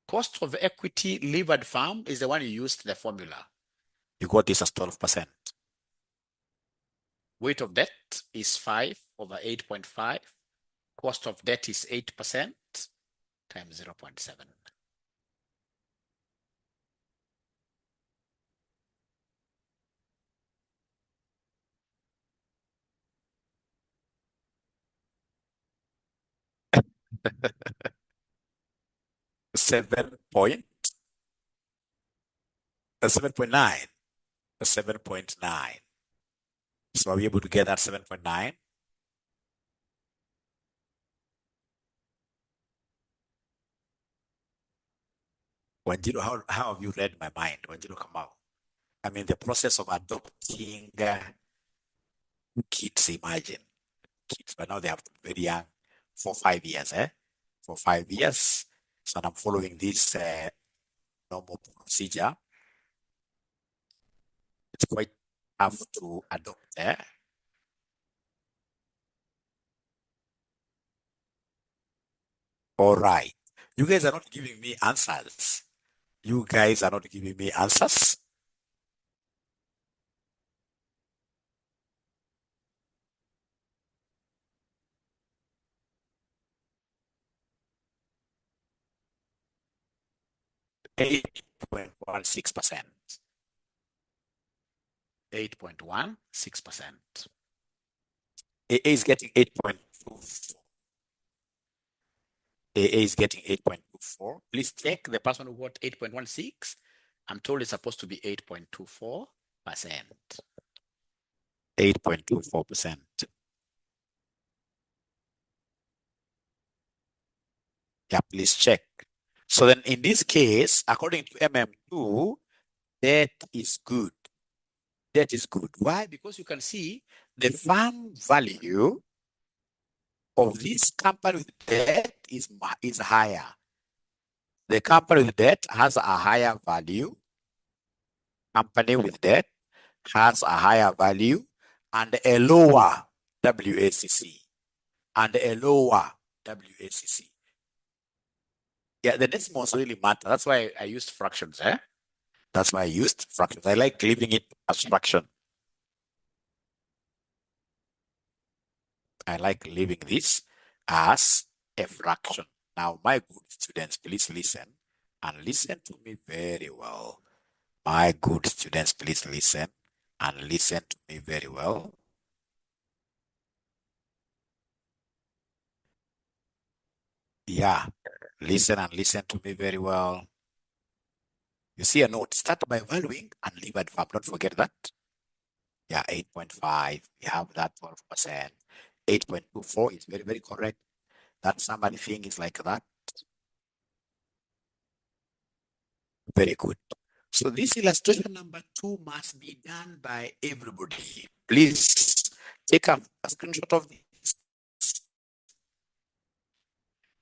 Cost of equity levered farm is the one you used the formula. You got this as 12%. Weight of debt is 5 over 8.5. Cost of debt is 8% times 0.7. Seven point 7.9. 7.9. So are we able to get that 7.9? Wanjiro, how have you read my mind? Wanjiro, come out. I mean, the process of adopting kids, imagine. Kids, but now they have to be very young for 5 years, For 5 years. So I'm following this normal procedure. It's quite tough to adopt, All right. You guys are not giving me answers. You guys are not giving me answers. %8.16%. 8.16%. AA is getting 8.24. AA is getting 8.24. Please check the person who got 8.16. I'm told it's supposed to be 8.24%. 8.24%. Yeah, please check. So then in this case, according to MM2, debt is good. Debt is good. Why? Because you can see the farm value of this company with debt is higher. The company with debt has a higher value. Company with debt has a higher value and a lower WACC. And a lower WACC. Yeah, the decimals really matter. That's why I used fractions, That's why I used fractions. I like leaving it as fraction. I like leaving this as a fraction. Now, my good students, please listen and listen to me very well. My good students, please listen and listen to me very well. Yeah, listen and listen to me very well. You see a note, start by valuing unlevered farm. Don't forget that. Yeah, 8.5. We have that 12%. 8.24 is very, very correct. That somebody thing is like that. Very good. So this illustration number 2 must be done by everybody. Please take a screenshot of this.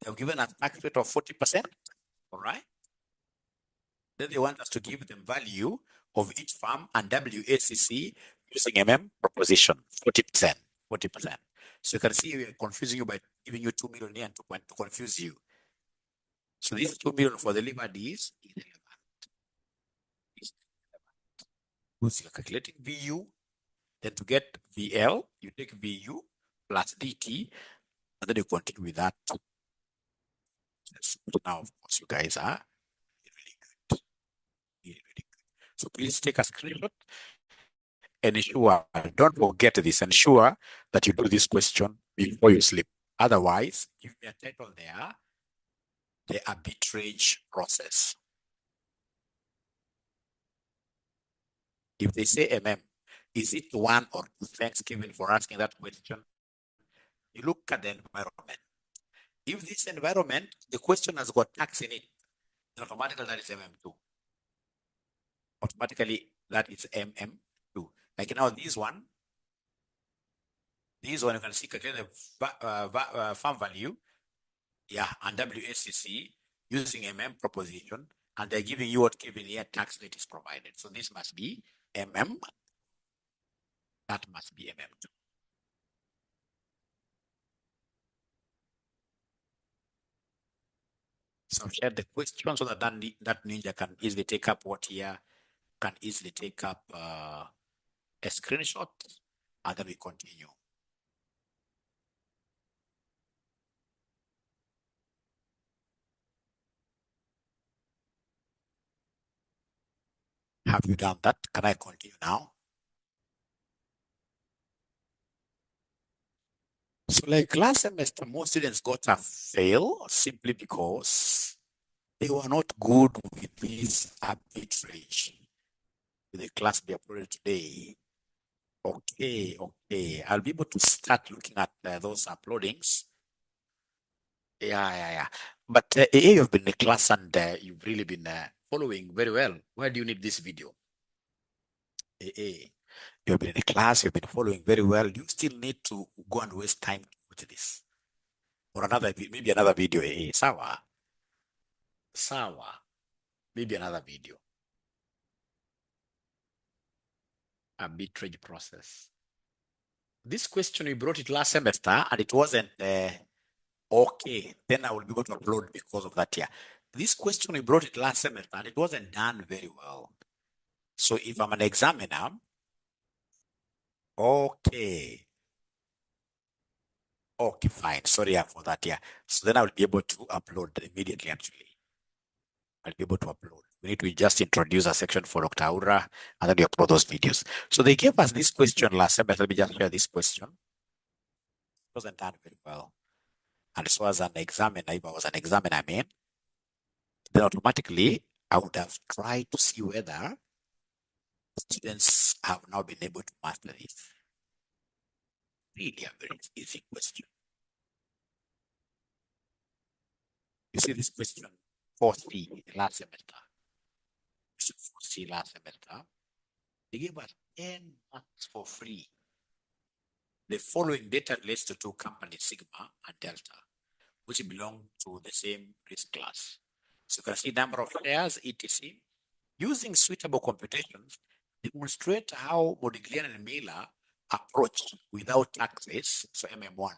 They've given a tax rate of 40%. All right. Then they want us to give them value of each farm and WACC using proposition, 40%. 40%. So you can see we are confusing you by giving you 2 million here to confuse you. So this 2 million for the levered is irrelevant. Because you're calculating VU, then to get VL, you take VU plus DT, and then you continue with that. Yes. Now, of course, you guys are really good. Really, really good. So please take a screenshot and ensure, don't forget this, ensure that you do this question before you sleep. Otherwise, give me a title there, the arbitrage process. If they say is it 1 or 2? Thanks, Kevin, for asking that question. You look at the environment. If this environment, the question has got tax in it, then automatically that is MM2. Automatically that is MM2. Like now this one This one you can see calculate the farm value, yeah, and WACC using proposition, and they're giving you what given here tax rate is provided. So this must be MM, that must be MM2. So share the question so that that ninja can easily take up what here, can easily take up a screenshot, and then we continue. Have you done that? Can I continue now? So like last semester, most students got a fail simply because they were not good with this arbitrage. The class be uploaded today. Okay. I'll be able to start looking at those uploadings. Yeah. But AA, you've been in the class and you've really been following very well. Why do you need this video? AA, you've been in the class, you've been following very well. You still need to go and waste time to watch this. Or maybe another video, AA. Sawa. Maybe another video. Arbitrage process. This question, we brought it last semester and it wasn't okay. Then I will be able to upload because of that. Yeah. This question, we brought it last semester and it wasn't done very well. So if I'm an examiner, okay. Okay, fine. Sorry for that. Yeah. So then I will be able to upload immediately, actually. I'll be able to upload. We need to just introduce a section for Dr. Aura and then you upload those videos. So they gave us this question last semester. Let me just share this question. It wasn't done very well. And so as an examiner, if I was an examiner, then automatically I would have tried to see whether students have now been able to master this. Really a very easy question. You see this question 4C last semester. Question 4C last semester. They gave us 10 marks for free. The following data relates to two companies, Sigma and Delta, which belong to the same risk class. So you can see number of shares, etc. Using suitable computations, demonstrate how Modigliani and Miller approach without taxes, so MM1,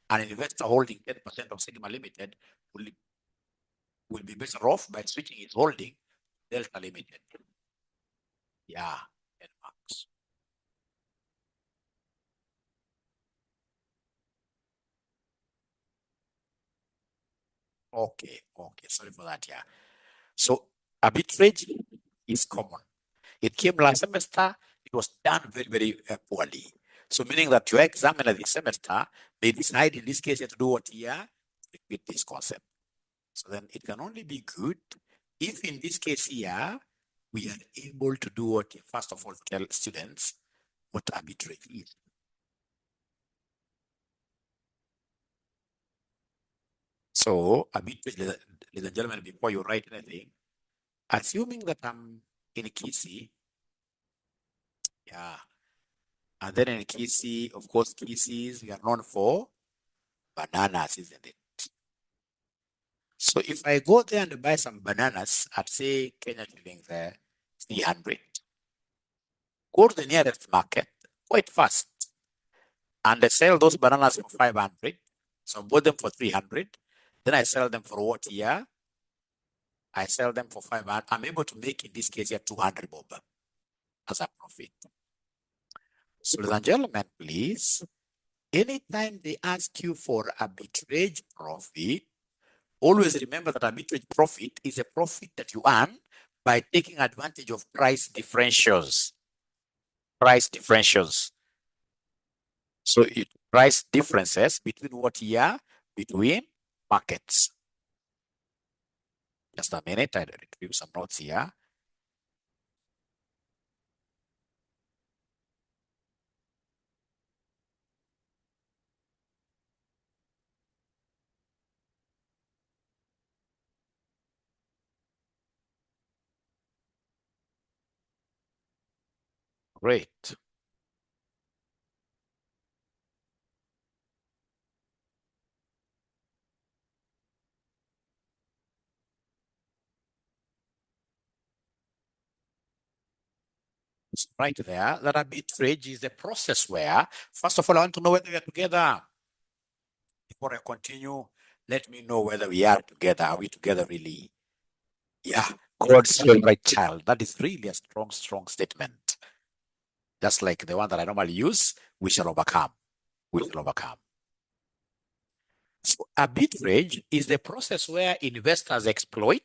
an investor holding 10% of Sigma Limited will be better off by switching its holding to Delta Limited. Yeah, 10 marks. Okay, sorry for that. Yeah. So arbitrage is common. It came last semester, it was done very, very poorly. So meaning that your examiner this semester, they decide in this case to do what here, repeat this concept. So then it can only be good if in this case here, we are able to do what, first of all, tell students what arbitrage is. So arbitrage, ladies and gentlemen, before you write anything, assuming that I'm in Kisi, yeah, and then in Kisi, of course, Kisis, we are known for bananas, isn't it? So if I go there and buy some bananas at, say, Kenya shillings 300, go to the nearest market quite fast and I sell those bananas for 500. So I bought them for 300. Then I sell them for what year? I sell them for 500. I'm able to make in this case here 200 bob as a profit. So ladies and gentlemen, please, anytime they ask you for arbitrage profit, always remember that arbitrage profit is a profit that you earn by taking advantage of price differentials. Price differentials. So price differences between what year? Between markets. Just a minute, I review some notes here. Great. right there that arbitrage is a process where, first of all, I want to know whether we are together. Before I continue, let me know whether we are together. Are we together really? Yeah, God's favorite child. That is really a strong, strong statement. Just like the one that I normally use, we shall overcome. We shall overcome. So arbitrage is the process where investors exploit.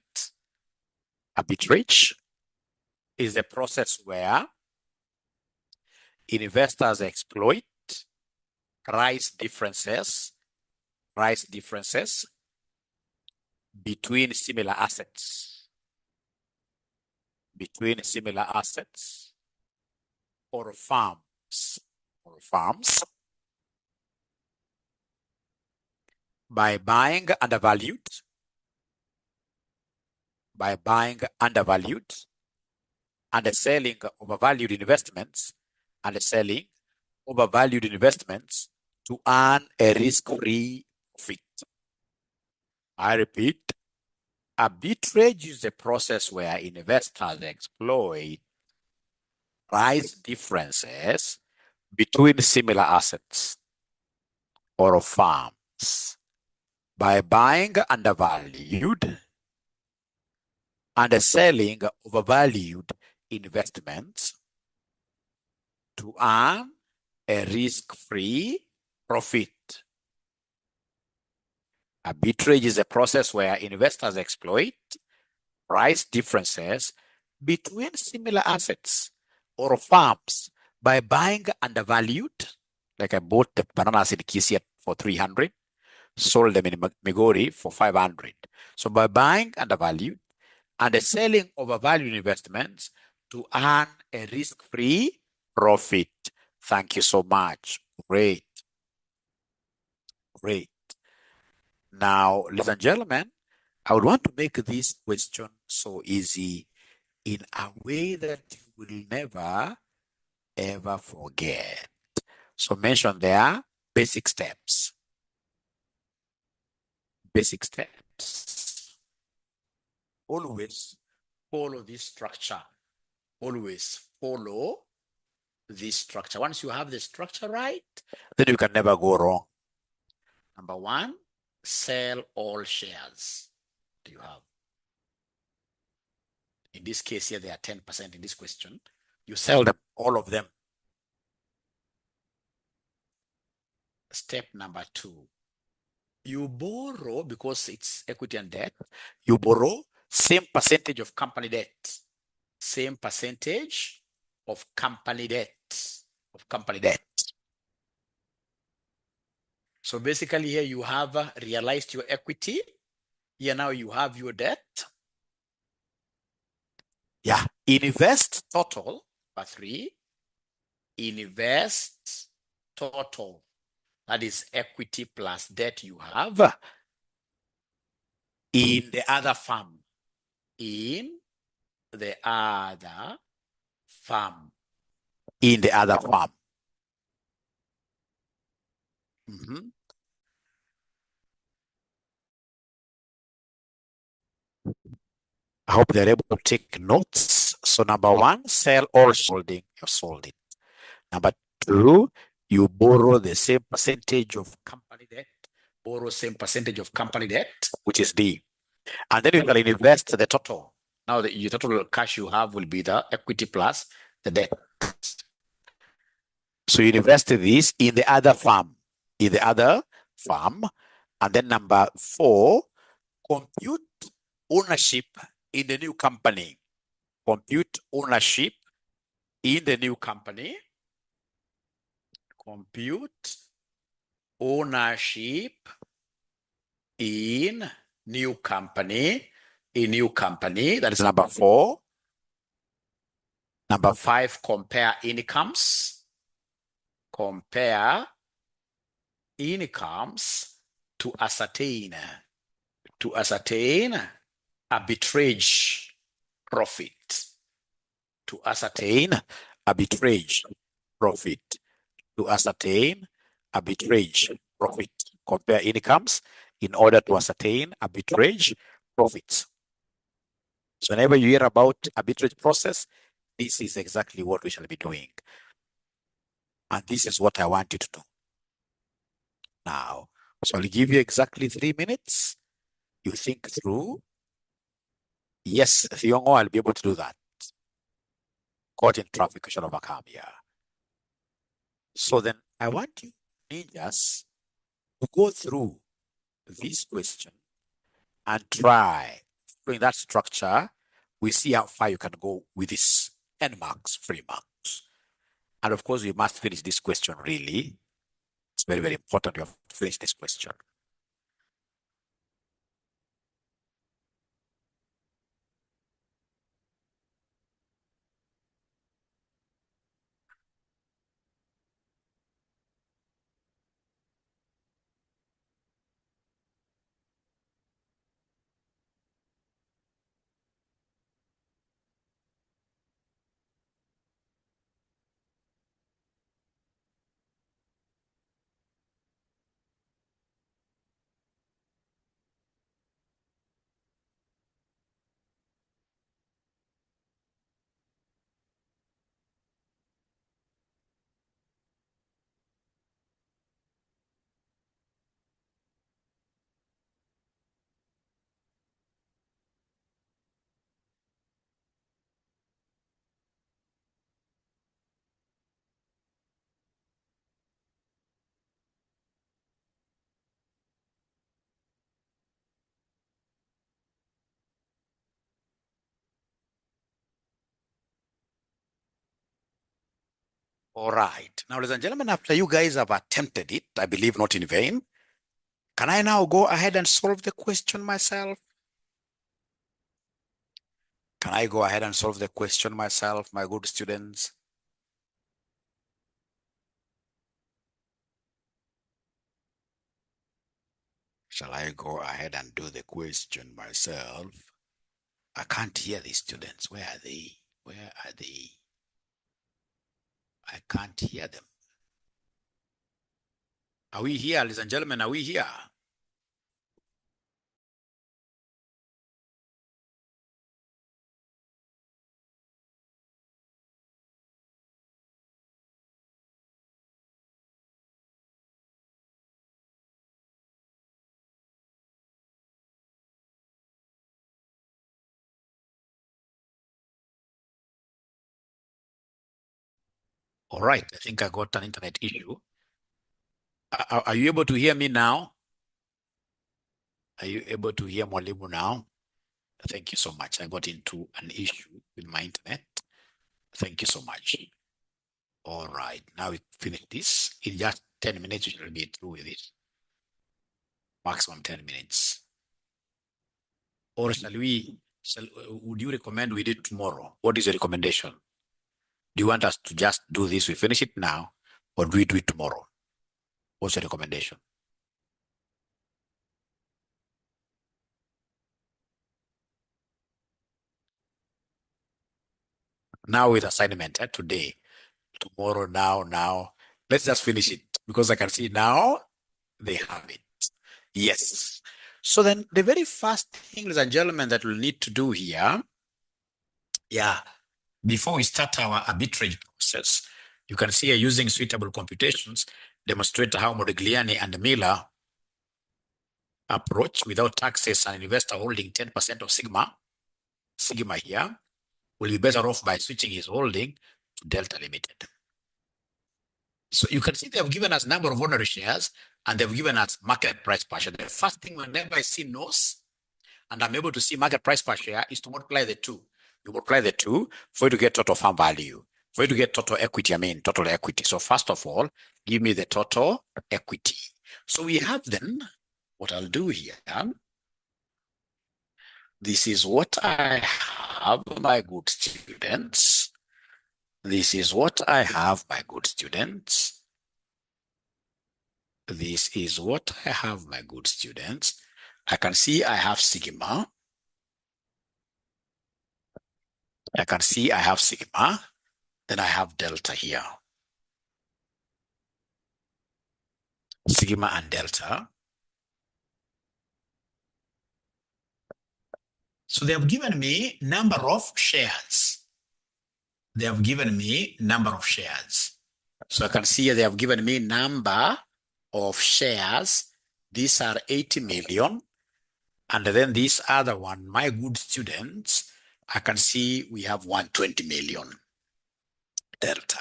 Arbitrage is the process where investors exploit price differences between similar assets or farms by buying undervalued and selling overvalued investments to earn a risk-free profit. I repeat, arbitrage is a process where investors exploit price differences between similar assets or farms by buying undervalued and selling overvalued investments to earn a risk-free profit. Arbitrage is a process where investors exploit price differences between similar assets or farms by buying undervalued, like I bought the bananas in Kisii for 300, sold them in Migori for 500. So by buying undervalued and selling overvalued investments to earn a risk-free profit. Thank you so much. Great. Now, ladies and gentlemen, I would want to make this question so easy in a way that you will never, ever forget. So mention there, basic steps. Always follow this structure. Once you have the structure right, then you can never go wrong. Number one, sell all shares. Do you have? In this case here, they are 10% in this question. You sell them, all of them. Step number two, you borrow, because it's equity and debt, you borrow same percentage of company debt. Same percentage of company debt. So basically here you have realized your equity. Here now you have your debt. Yeah, invest total. Number three, invest total. That is equity plus debt you have in the other firm. In the other firm. I hope they're able to take notes. So number one, sell all holding, you sold it. Number two, you borrow the same percentage of company debt, which is D. And then you can invest the total. Now the total cash you have will be the equity plus the debt. So you invest this in the other firm. And then number four, compute ownership in the new company. Compute ownership in the new company. Compute ownership in new company. That is number four. Number five, compare incomes. Compare incomes to ascertain arbitrage profit. To ascertain arbitrage profit. Compare incomes in order to ascertain arbitrage profits. So whenever you hear about arbitrage process, This is exactly what we shall be doing. And this is what I want you to do now. So I'll give you exactly 3 minutes. You think through. Yes, Thiongo, I'll be able to do that. Caught in traffic, we shall overcome. Yeah. So then I want you, ninjas, to go through this question and try following that structure. We see how far you can go with this N marks, 3 marks. And of course, we must finish this question really. It's very, very important. You have to finish this question. All right. Now, ladies and gentlemen, after you guys have attempted it, I believe not in vain, can I now go ahead and solve the question myself? Can I go ahead and solve the question myself, my good students? Shall I go ahead and do the question myself? I can't hear these students. Where are they? Where are they? I can't hear them. Are we here, ladies and gentlemen? Are we here? All right. I think I got an internet issue. Are you able to hear me now? Are you able to hear Mwalimu now? Thank you so much. I got into an issue with my internet. Thank you so much. All right. Now we finish this. In just 10 minutes, we shall be through with it. Maximum 10 minutes. Or would you recommend we do it tomorrow? What is your recommendation? Do you want us to just do this? We finish it now, or do we do it tomorrow? What's your recommendation? Now with assignment today, tomorrow, now. Let's just finish it because I can see now they have it. Yes. So then the very first thing, ladies and gentlemen, that we'll need to do here, before we start our arbitrage process, you can see here using suitable computations, demonstrate how Modigliani and Miller approach without taxes and investor holding 10% of Sigma here will be better off by switching his holding to Delta Limited. So you can see they have given us number of ordinary shares and they've given us market price per share. The first thing whenever I see NOS and I'm able to see market price per share is to multiply the two. You multiply the two for you to get total farm value. For you to get total equity, total equity. So first of all, give me the total equity. So we have then, what I'll do here, this is what I have, my good students. This is what I have, my good students. This is what I have, my good students. I can see I have Sigma. I can see I have Sigma. Then I have Delta here. Sigma and Delta. So they have given me number of shares. they have given me number of shares. So I can see here they have given me number of shares. These are 80 million. And then this other one, my good students, I can see we have 120 million delta.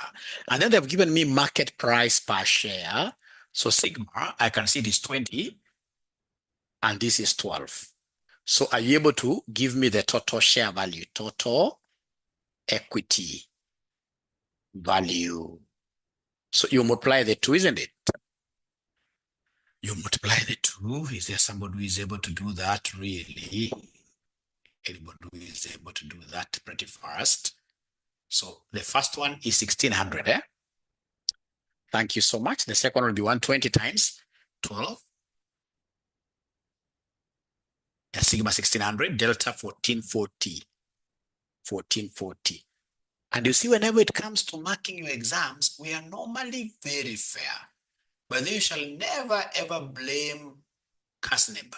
And then they've given me market price per share. So sigma, I can see this 20 and this is 12. So are you able to give me the total share value, total equity value? So you multiply the two, isn't it? You multiply the two. Is there somebody who is able to do that really? Anybody who is able to do that pretty fast? So the first one is 1600. Thank you so much. The second one will be 120 times 12. Sigma 1600, delta 1440. 1440. And you see, whenever it comes to marking your exams, we are normally very fair. But you shall never ever blame CASNEB.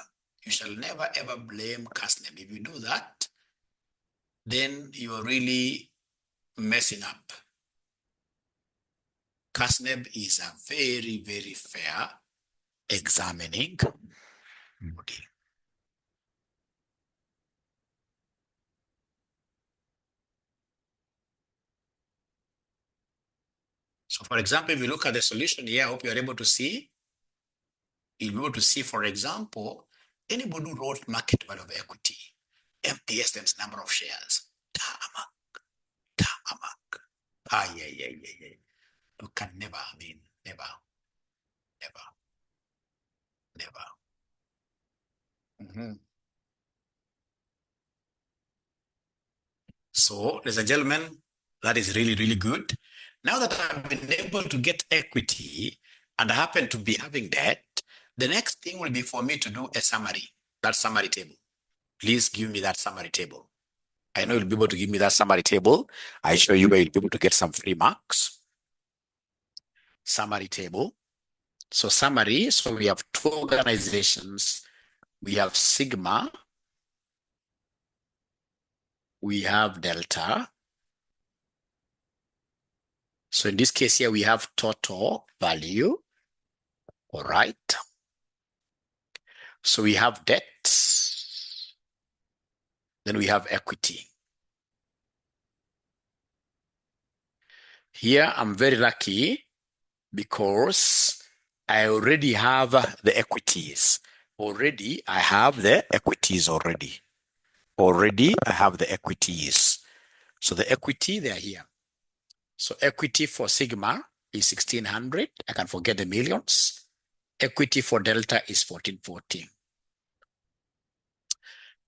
You shall never ever blame CASNEB. If you do that, then you are really messing up. CASNEB is a very, very fair examining body. So for example, if you look at the solution here, I hope you are able to see. You'll be able to see, for example, anybody who wrote market value of equity, MPS times number of shares. Yeah. You can never, never. So, ladies and gentlemen, that is really, really good. Now that I've been able to get equity and I happen to be having debt, the next thing will be for me to do a summary, that summary table. Please give me that summary table. I know you'll be able to give me that summary table. I show you where you'll be able to get some free marks. Summary table. So summary, so we have two organizations. We have sigma, we have delta. So in this case here, we have total value. All right. So we have debt. Then we have equity. Here, I'm very lucky because I already have the equities. Already, I have the equities already. Already, I have the equities. So the equity, they are here. So equity for sigma is 1600. I can forget the millions. Equity for delta is 1440.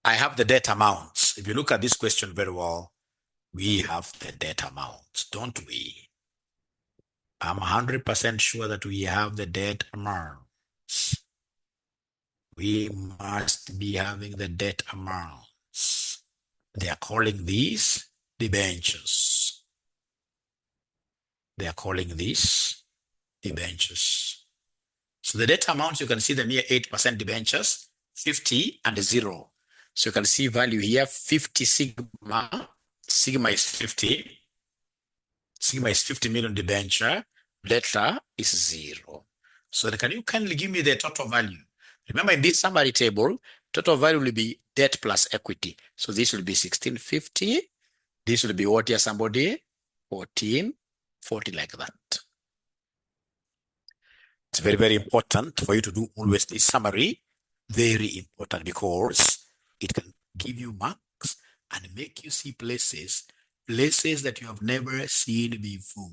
I have the debt amounts. If you look at this question very well, we have the debt amounts, don't we? I'm 100% sure that we have the debt amounts. We must be having the debt amounts. They are calling these debentures. They are calling these debentures. So the debt amounts, you can see them here, 8% debentures, 50 and 0. So you can see value here, 50 sigma. Sigma is 50. Sigma is 50 million debenture. Delta is 0. So can you kindly give me the total value? Remember in this summary table, total value will be debt plus equity. So this will be 1650. This will be what here, somebody? 1440, like that. It's very, very important for you to do always this summary. Very important because it can give you marks and make you see places that you have never seen before.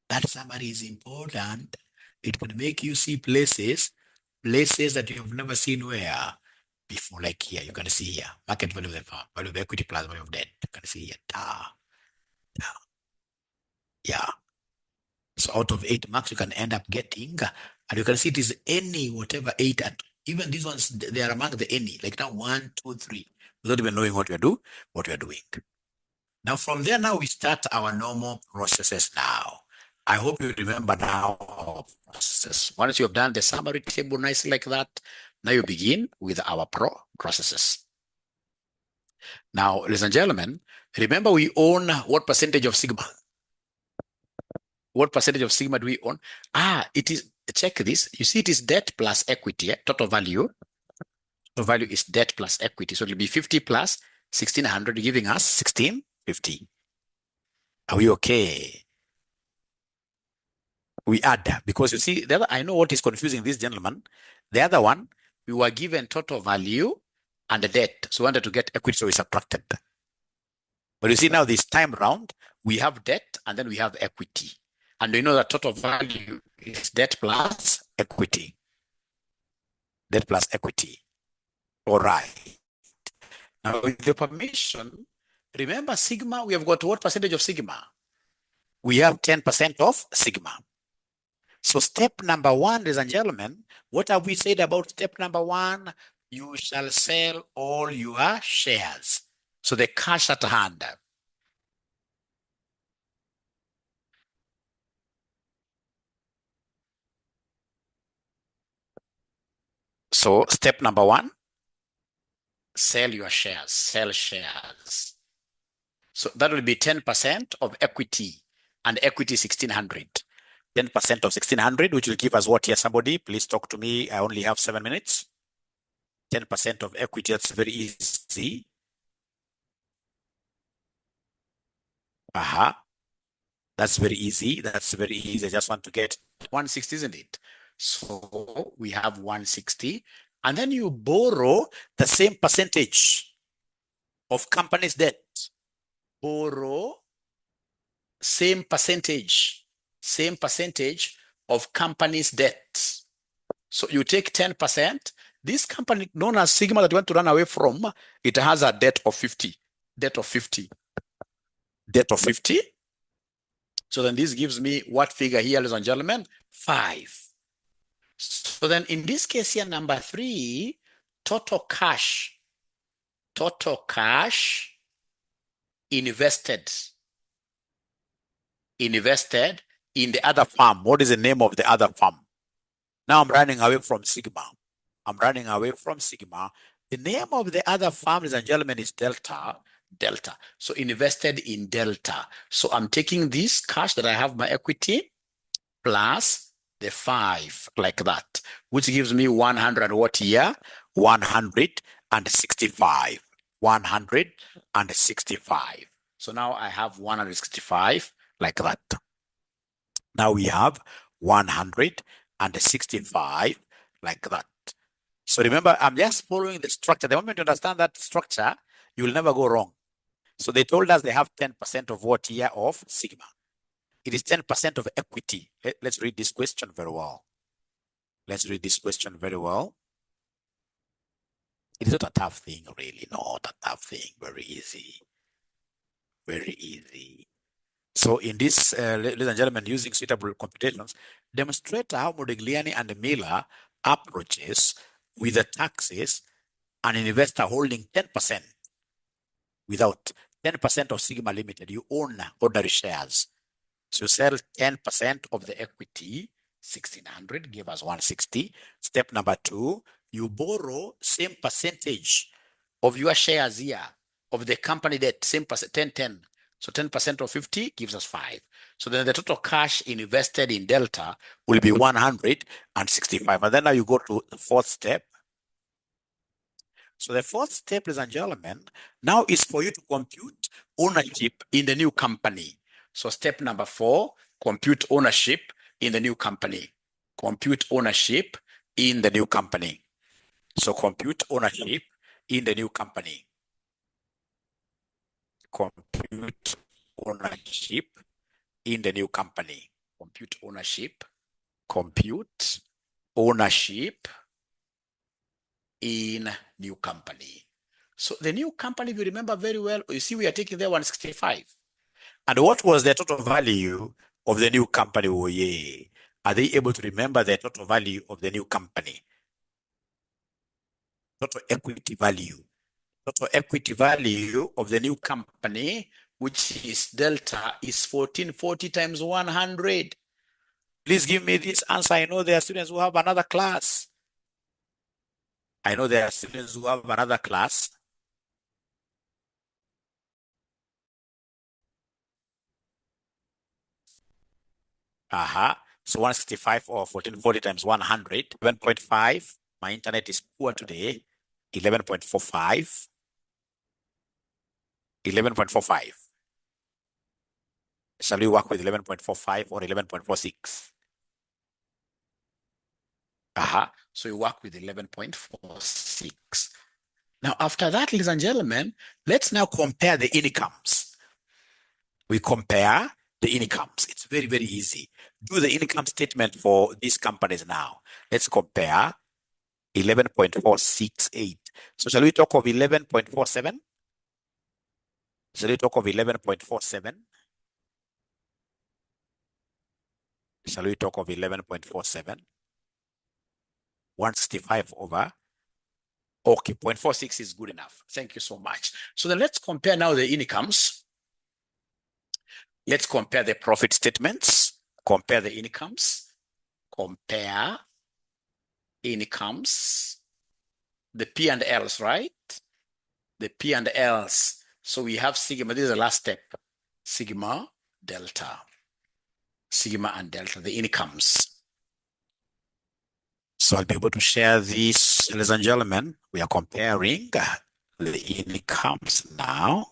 That summary is important. It can make you see places that you have never seen where before. Like here, you can see here, market value of the firm, value of equity plus value of debt. You can see here, yeah. So out of 8 marks, you can end up getting, and you can see it is any, whatever 8, and even these ones, they are among the any, like now 1, 2, 3, without even knowing what you are doing. Now from there, now we start our normal processes now. I hope you remember now our processes. Once you have done the summary table nicely like that, now you begin with our processes. Now, ladies and gentlemen, Remember, we own what percentage of sigma? What percentage of sigma do we own? It is, check this. You see, it is debt plus equity, total value. Total value is debt plus equity. So it will be 50 plus 1600, giving us 1650. Are we okay? We add, because you see, the other, I know what is confusing this gentleman. The other one, we were given total value and the debt. So we wanted to get equity, so we subtracted. But you see now this time round, we have debt and then we have equity. And we know that total value is debt plus equity. Debt plus equity. All right. Now with the permission, remember sigma, we have got what percentage of sigma? We have 10% of sigma. So step number one, ladies and gentlemen, what have we said about step number one? You shall sell all your shares. So the cash at hand. So step number one, sell your shares, sell shares. So that will be 10% of equity, and equity 1600. 10% of 1600, which will give us what here? Somebody, please talk to me. I only have 7 minutes. 10% of equity, that's very easy. That's very easy. That's very easy. I just want to get 160, isn't it? So we have 160. And then you borrow the same percentage of company's debt. Borrow same percentage of company's debt. So you take 10%. This company known as Sigma that you want to run away from, it has a debt of 50. Debt of 50. Debt of 50. So then this gives me what figure here, ladies and gentlemen? 5. So then in this case here, number 3, total cash invested in the other firm. What is the name of the other firm? Now I'm running away from Sigma. The name of the other firm, ladies and gentlemen, is Delta. So invested in Delta. So I'm taking this cash that I have my equity plus the 5, like that, which gives me 100 what here? 165. 165. So now I have 165 like that. Now we have 165 like that. So remember, I'm just following the structure. The moment you understand that structure, you will never go wrong. So they told us they have 10% of what here? Of sigma. It is 10% of equity. Let's read this question very well. It is not a tough thing, really. Not a tough thing. Very easy. So in this, ladies and gentlemen, using suitable computations, demonstrate how Modigliani and Miller approaches with the taxes an investor holding 10% without 10% of Sigma Limited. You own ordinary shares. So you sell 10% of the equity, 1600, give us 160. Step number 2, you borrow same percentage of your shares here, of the company debt, same percent, 10. So 10% of 50 gives us 5. So then the total cash invested in Delta will be 165. And then now you go to the 4th step. So the 4th step, ladies and gentlemen, now is for you to compute ownership in the new company. So step number 4, compute ownership in the new company. Compute ownership in the new company. So compute ownership in the new company. Compute ownership in the new company. Compute ownership in new company. So the new company, if you remember very well, you see we are taking there 165. And what was the total value of the new company? Oh, yeah. Are they able to remember the total value of the new company? Total equity value. Total equity value of the new company, which is Delta, is 1440 times 100. Please give me this answer. I know there are students who have another class. So 165 or 1440 times 100, 11.5. My internet is poor today. 11.45. 11.45. Shall we work with 11.45 or 11.46? So we work with 11.46. Now, after that, ladies and gentlemen, let's now compare the incomes. We compare the incomes. It's very, very easy. Do the income statement for these companies now. Let's compare 11.468. So shall we talk of 11.47? Shall we talk of 11.47? Shall we talk of 11.47? 165 over. Okay, 0.46 is good enough. Thank you so much. So then let's compare now the incomes. Let's compare the profit statements, compare the incomes, compare incomes, the P and Ls, right? The P and Ls. So we have sigma, this is the last step. Sigma, delta. Sigma and delta, the incomes. So I'll be able to share this, ladies and gentlemen. We are comparing the incomes now.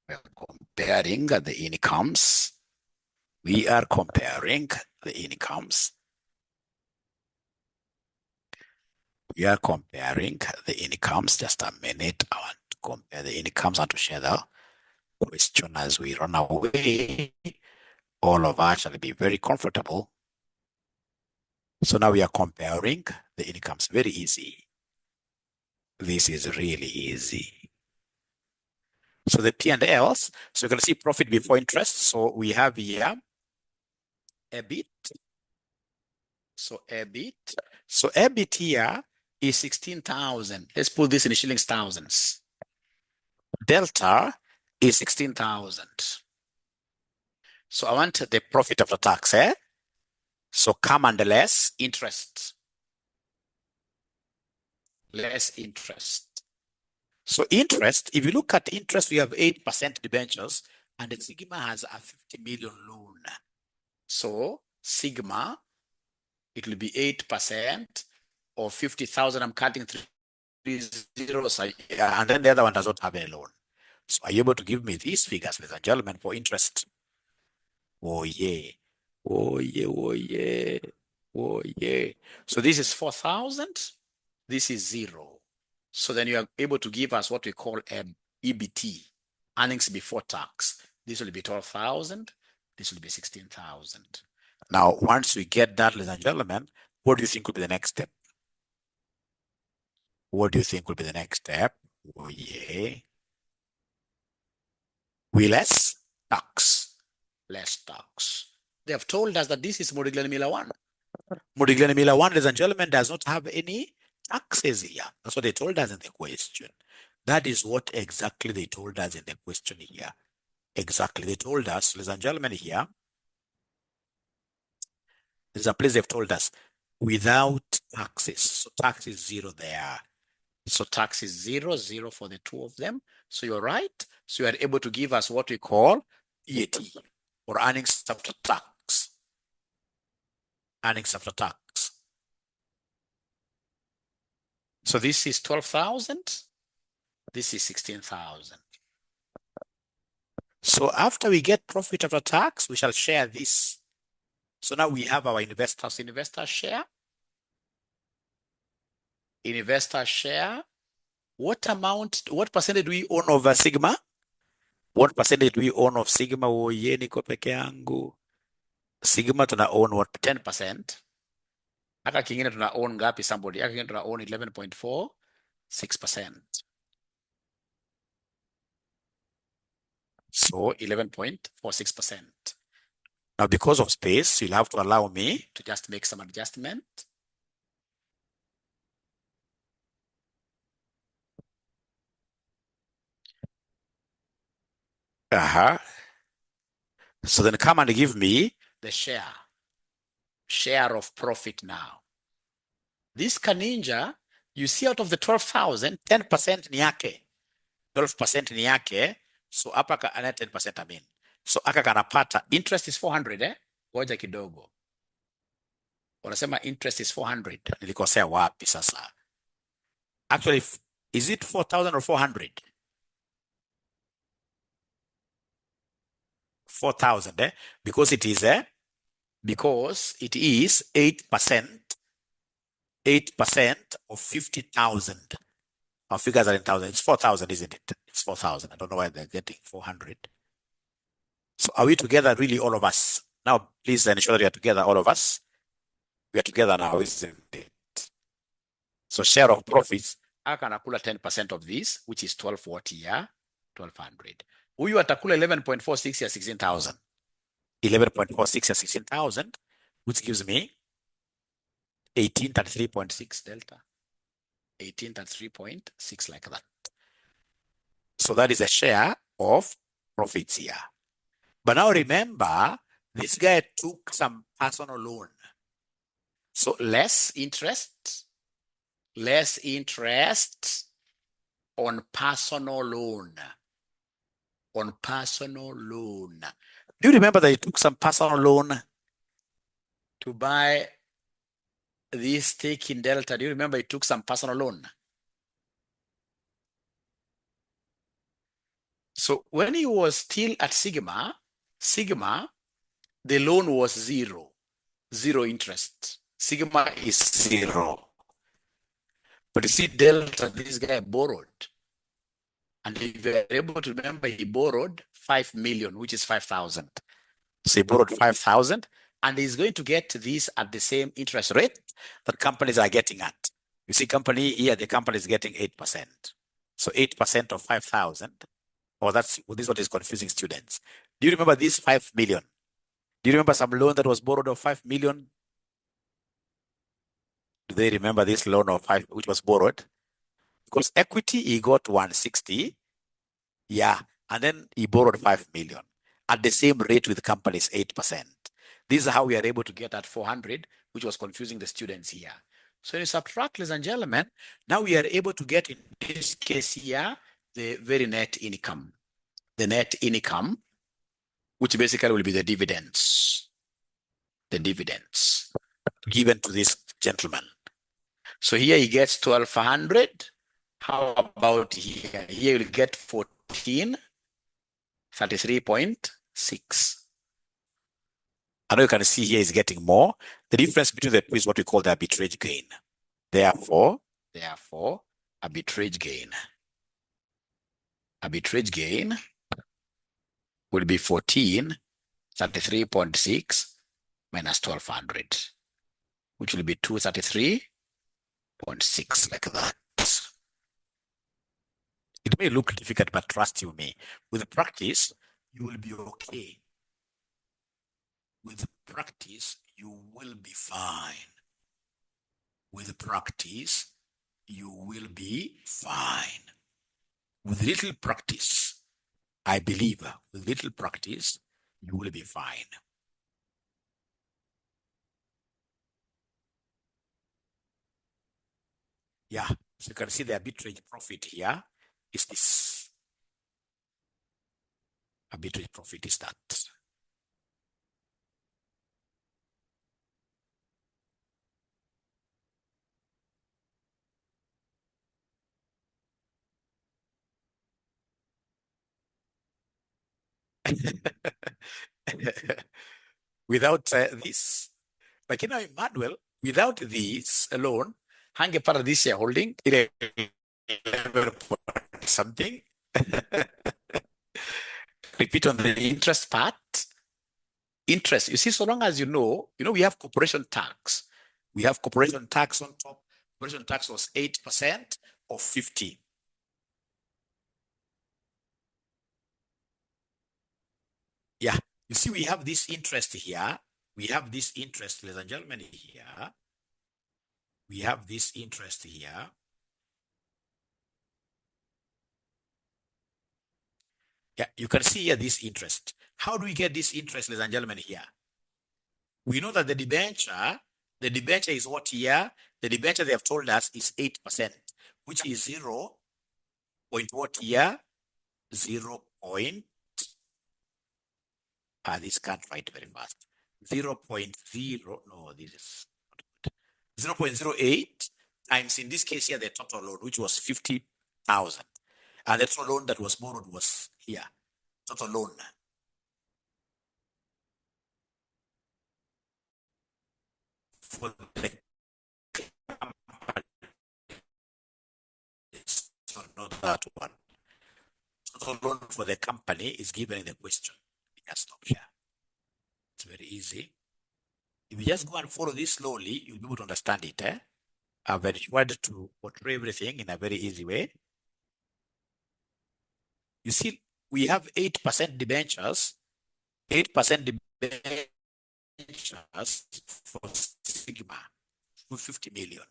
We are comparing the incomes. We are comparing the incomes. We are comparing the incomes. Just a minute. I want to compare the incomes and to share the question as we run away. All of us shall be very comfortable. So now we are comparing the incomes. Very easy. This is really easy. So the P and Ls, so you can see profit before interest. So we have here EBIT. So EBIT. So EBIT here is 16,000. Let's put this in shillings thousands. Delta is 16,000. So I want the profit after tax, eh? So come and less interest. Less interest. So interest, if you look at interest, we have 8% debentures and the Sigma has a 50 million loan. So Sigma, it will be 8% or 50,000. I'm cutting 3 zeros, and then the other one does not have a loan. So are you able to give me these figures, ladies and gentlemen, for interest? Oh yeah. Oh yeah, oh yeah. Oh yeah. So this is 4,000. This is 0. So then you are able to give us what we call EBT, earnings before tax. This will be 12,000. This will be 16,000. Now, once we get that, ladies and gentlemen, what do you think will be the next step? What do you think will be the next step? Oh yeah. We less tax. Less tax. They have told us that this is Modigliani-Miller 1. Modigliani-Miller 1, ladies and gentlemen, does not have any taxes here. That's what they told us in the question. That is what exactly they told us in the question here. Exactly. They told us, ladies and gentlemen, here, there's a place they've told us without taxes. So tax is 0 there. So tax is 0, 0 for the two of them. So you're right. So you are able to give us what we call EAT, or earnings after tax. Earnings after tax. So this is 12,000. This is 16,000. So after we get profit after tax, we shall share this. So now we have our investors. Investor share. Investor share. What amount, what percentage do we own of Sigma? What percentage do we own of Sigma? Oh, ye niko peke yangu. Sigma tuna own what? 10%. Aka kingine tuna own ngapi somebody? Aka kingine tuna own 11.46%. So 11.46%. Now, because of space, you'll have to allow me to just make some adjustment. So then come and give me the share of profit now. This Kaninja, you see out of the 12,000, 10% ni yake. 12% ni yake. So hapa 10% I mean. So aka kanapata, interest is 400, eh? Ngoja kidogo. Unasema interest is 400. Nilikosea wapi sasa? Actually, is it 4,000 or 400? 4,000, eh? Because it is 8%, 8% of 50,000. Our figures are in thousand. It's 4,000, isn't it? It's 4,000. I don't know why they're getting 400. So are we together really, all of us? Now, please ensure that we are together, all of us. We are together now, isn't it? So share of profits, aka anakula 10% of this, which is 1240 ya 1,200. Huyu atakula 11.46 ya 16,000. 11.46 ya 16,000, which gives me 1833.6 delta. 1833.6, like that. So that is a share of profits here. But now remember, this guy took some personal loan. So less interest on personal loan. On personal loan. Do you remember that he took some personal loan to buy this stake in Delta? Do you remember he took some personal loan? So when he was still at Sigma, the loan was zero interest. Sigma is zero. But you see, Delta, this guy borrowed. And if you're able to remember, he borrowed 5 million, which is 5,000. So he borrowed 5,000, and he's going to get this at the same interest rate that companies are getting at. You see, company here, the company is getting 8%. So 8% of 5,000, or this is what is confusing students. Do you remember this 5 million? Do you remember some loan that was borrowed of 5 million? Do they remember this loan of 5, which was borrowed? Because equity, he got 160. Yeah. And then he borrowed 5 million at the same rate with companies, 8%. This is how we are able to get at 400, which was confusing the students here. So you subtract, ladies and gentlemen, now we are able to get, in this case here, the very net income. The net income, which basically will be the dividends. The dividends given to this gentleman. So here he gets 1,200. How about here? Here you'll get 1433.6. I know you can see here is getting more. The difference between the two is what we call the arbitrage gain. Therefore, arbitrage gain will be 1433.6 minus 1,200, which will be 233.6, like that. It may look difficult, but trust you me, with practice, you will be okay. With practice, you will be fine. With practice, you will be fine. With little practice, I believe, with little practice, you will be fine. Yeah, so you can see the arbitrage profit here is this. Arbitrage profit is that. Without this, like, you know, Emmanuel, without this alone, hangepata this shareholding, something. Repeat on the interest part. Interest, you see, so long as you know, we have corporation tax. We have corporation tax on top. Corporation tax was 8% of 50. Yeah, you see, we have this interest here. We have this interest, ladies and gentlemen, here. We have this interest here. Yeah, you can see here this interest. How do we get this interest, ladies and gentlemen, here? We know that the debenture is what here? The debenture they have told us is 8%, which is 0. What here? 0. This can't write very fast. 0.0, no, this is not good. 0.08 times, in this case here, the total loan, which was 50,000. And the total loan that was borrowed was here, total loan. For the so not that one. Total loan for the company is given in the question. Just stop here. It's very easy. If you just go and follow this slowly, you'll be able to understand it. I've tried to portray everything in a very easy way. You see, we have 8% debentures, 8% debentures for Sigma, for 50 million.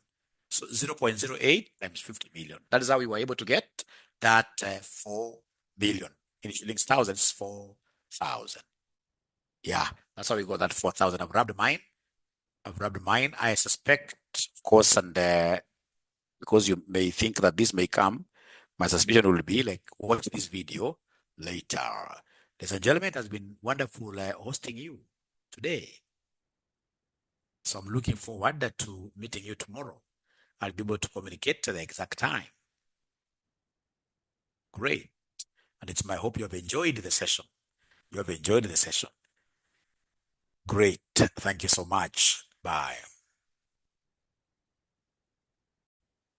So 0.08 times 50 million. That is how we were able to get that 4 million. In shillings thousands, 4,000. Yeah, that's how we got that 4,000. I've rubbed mine. I suspect, of course, and because you may think that this may come, my suspicion will be like, watch this video later. Ladies and gentlemen, it has been wonderful hosting you today. So I'm looking forward to meeting you tomorrow. I'll be able to communicate to the exact time. Great. And it's my hope you have enjoyed the session. Great. Thank you so much. Bye.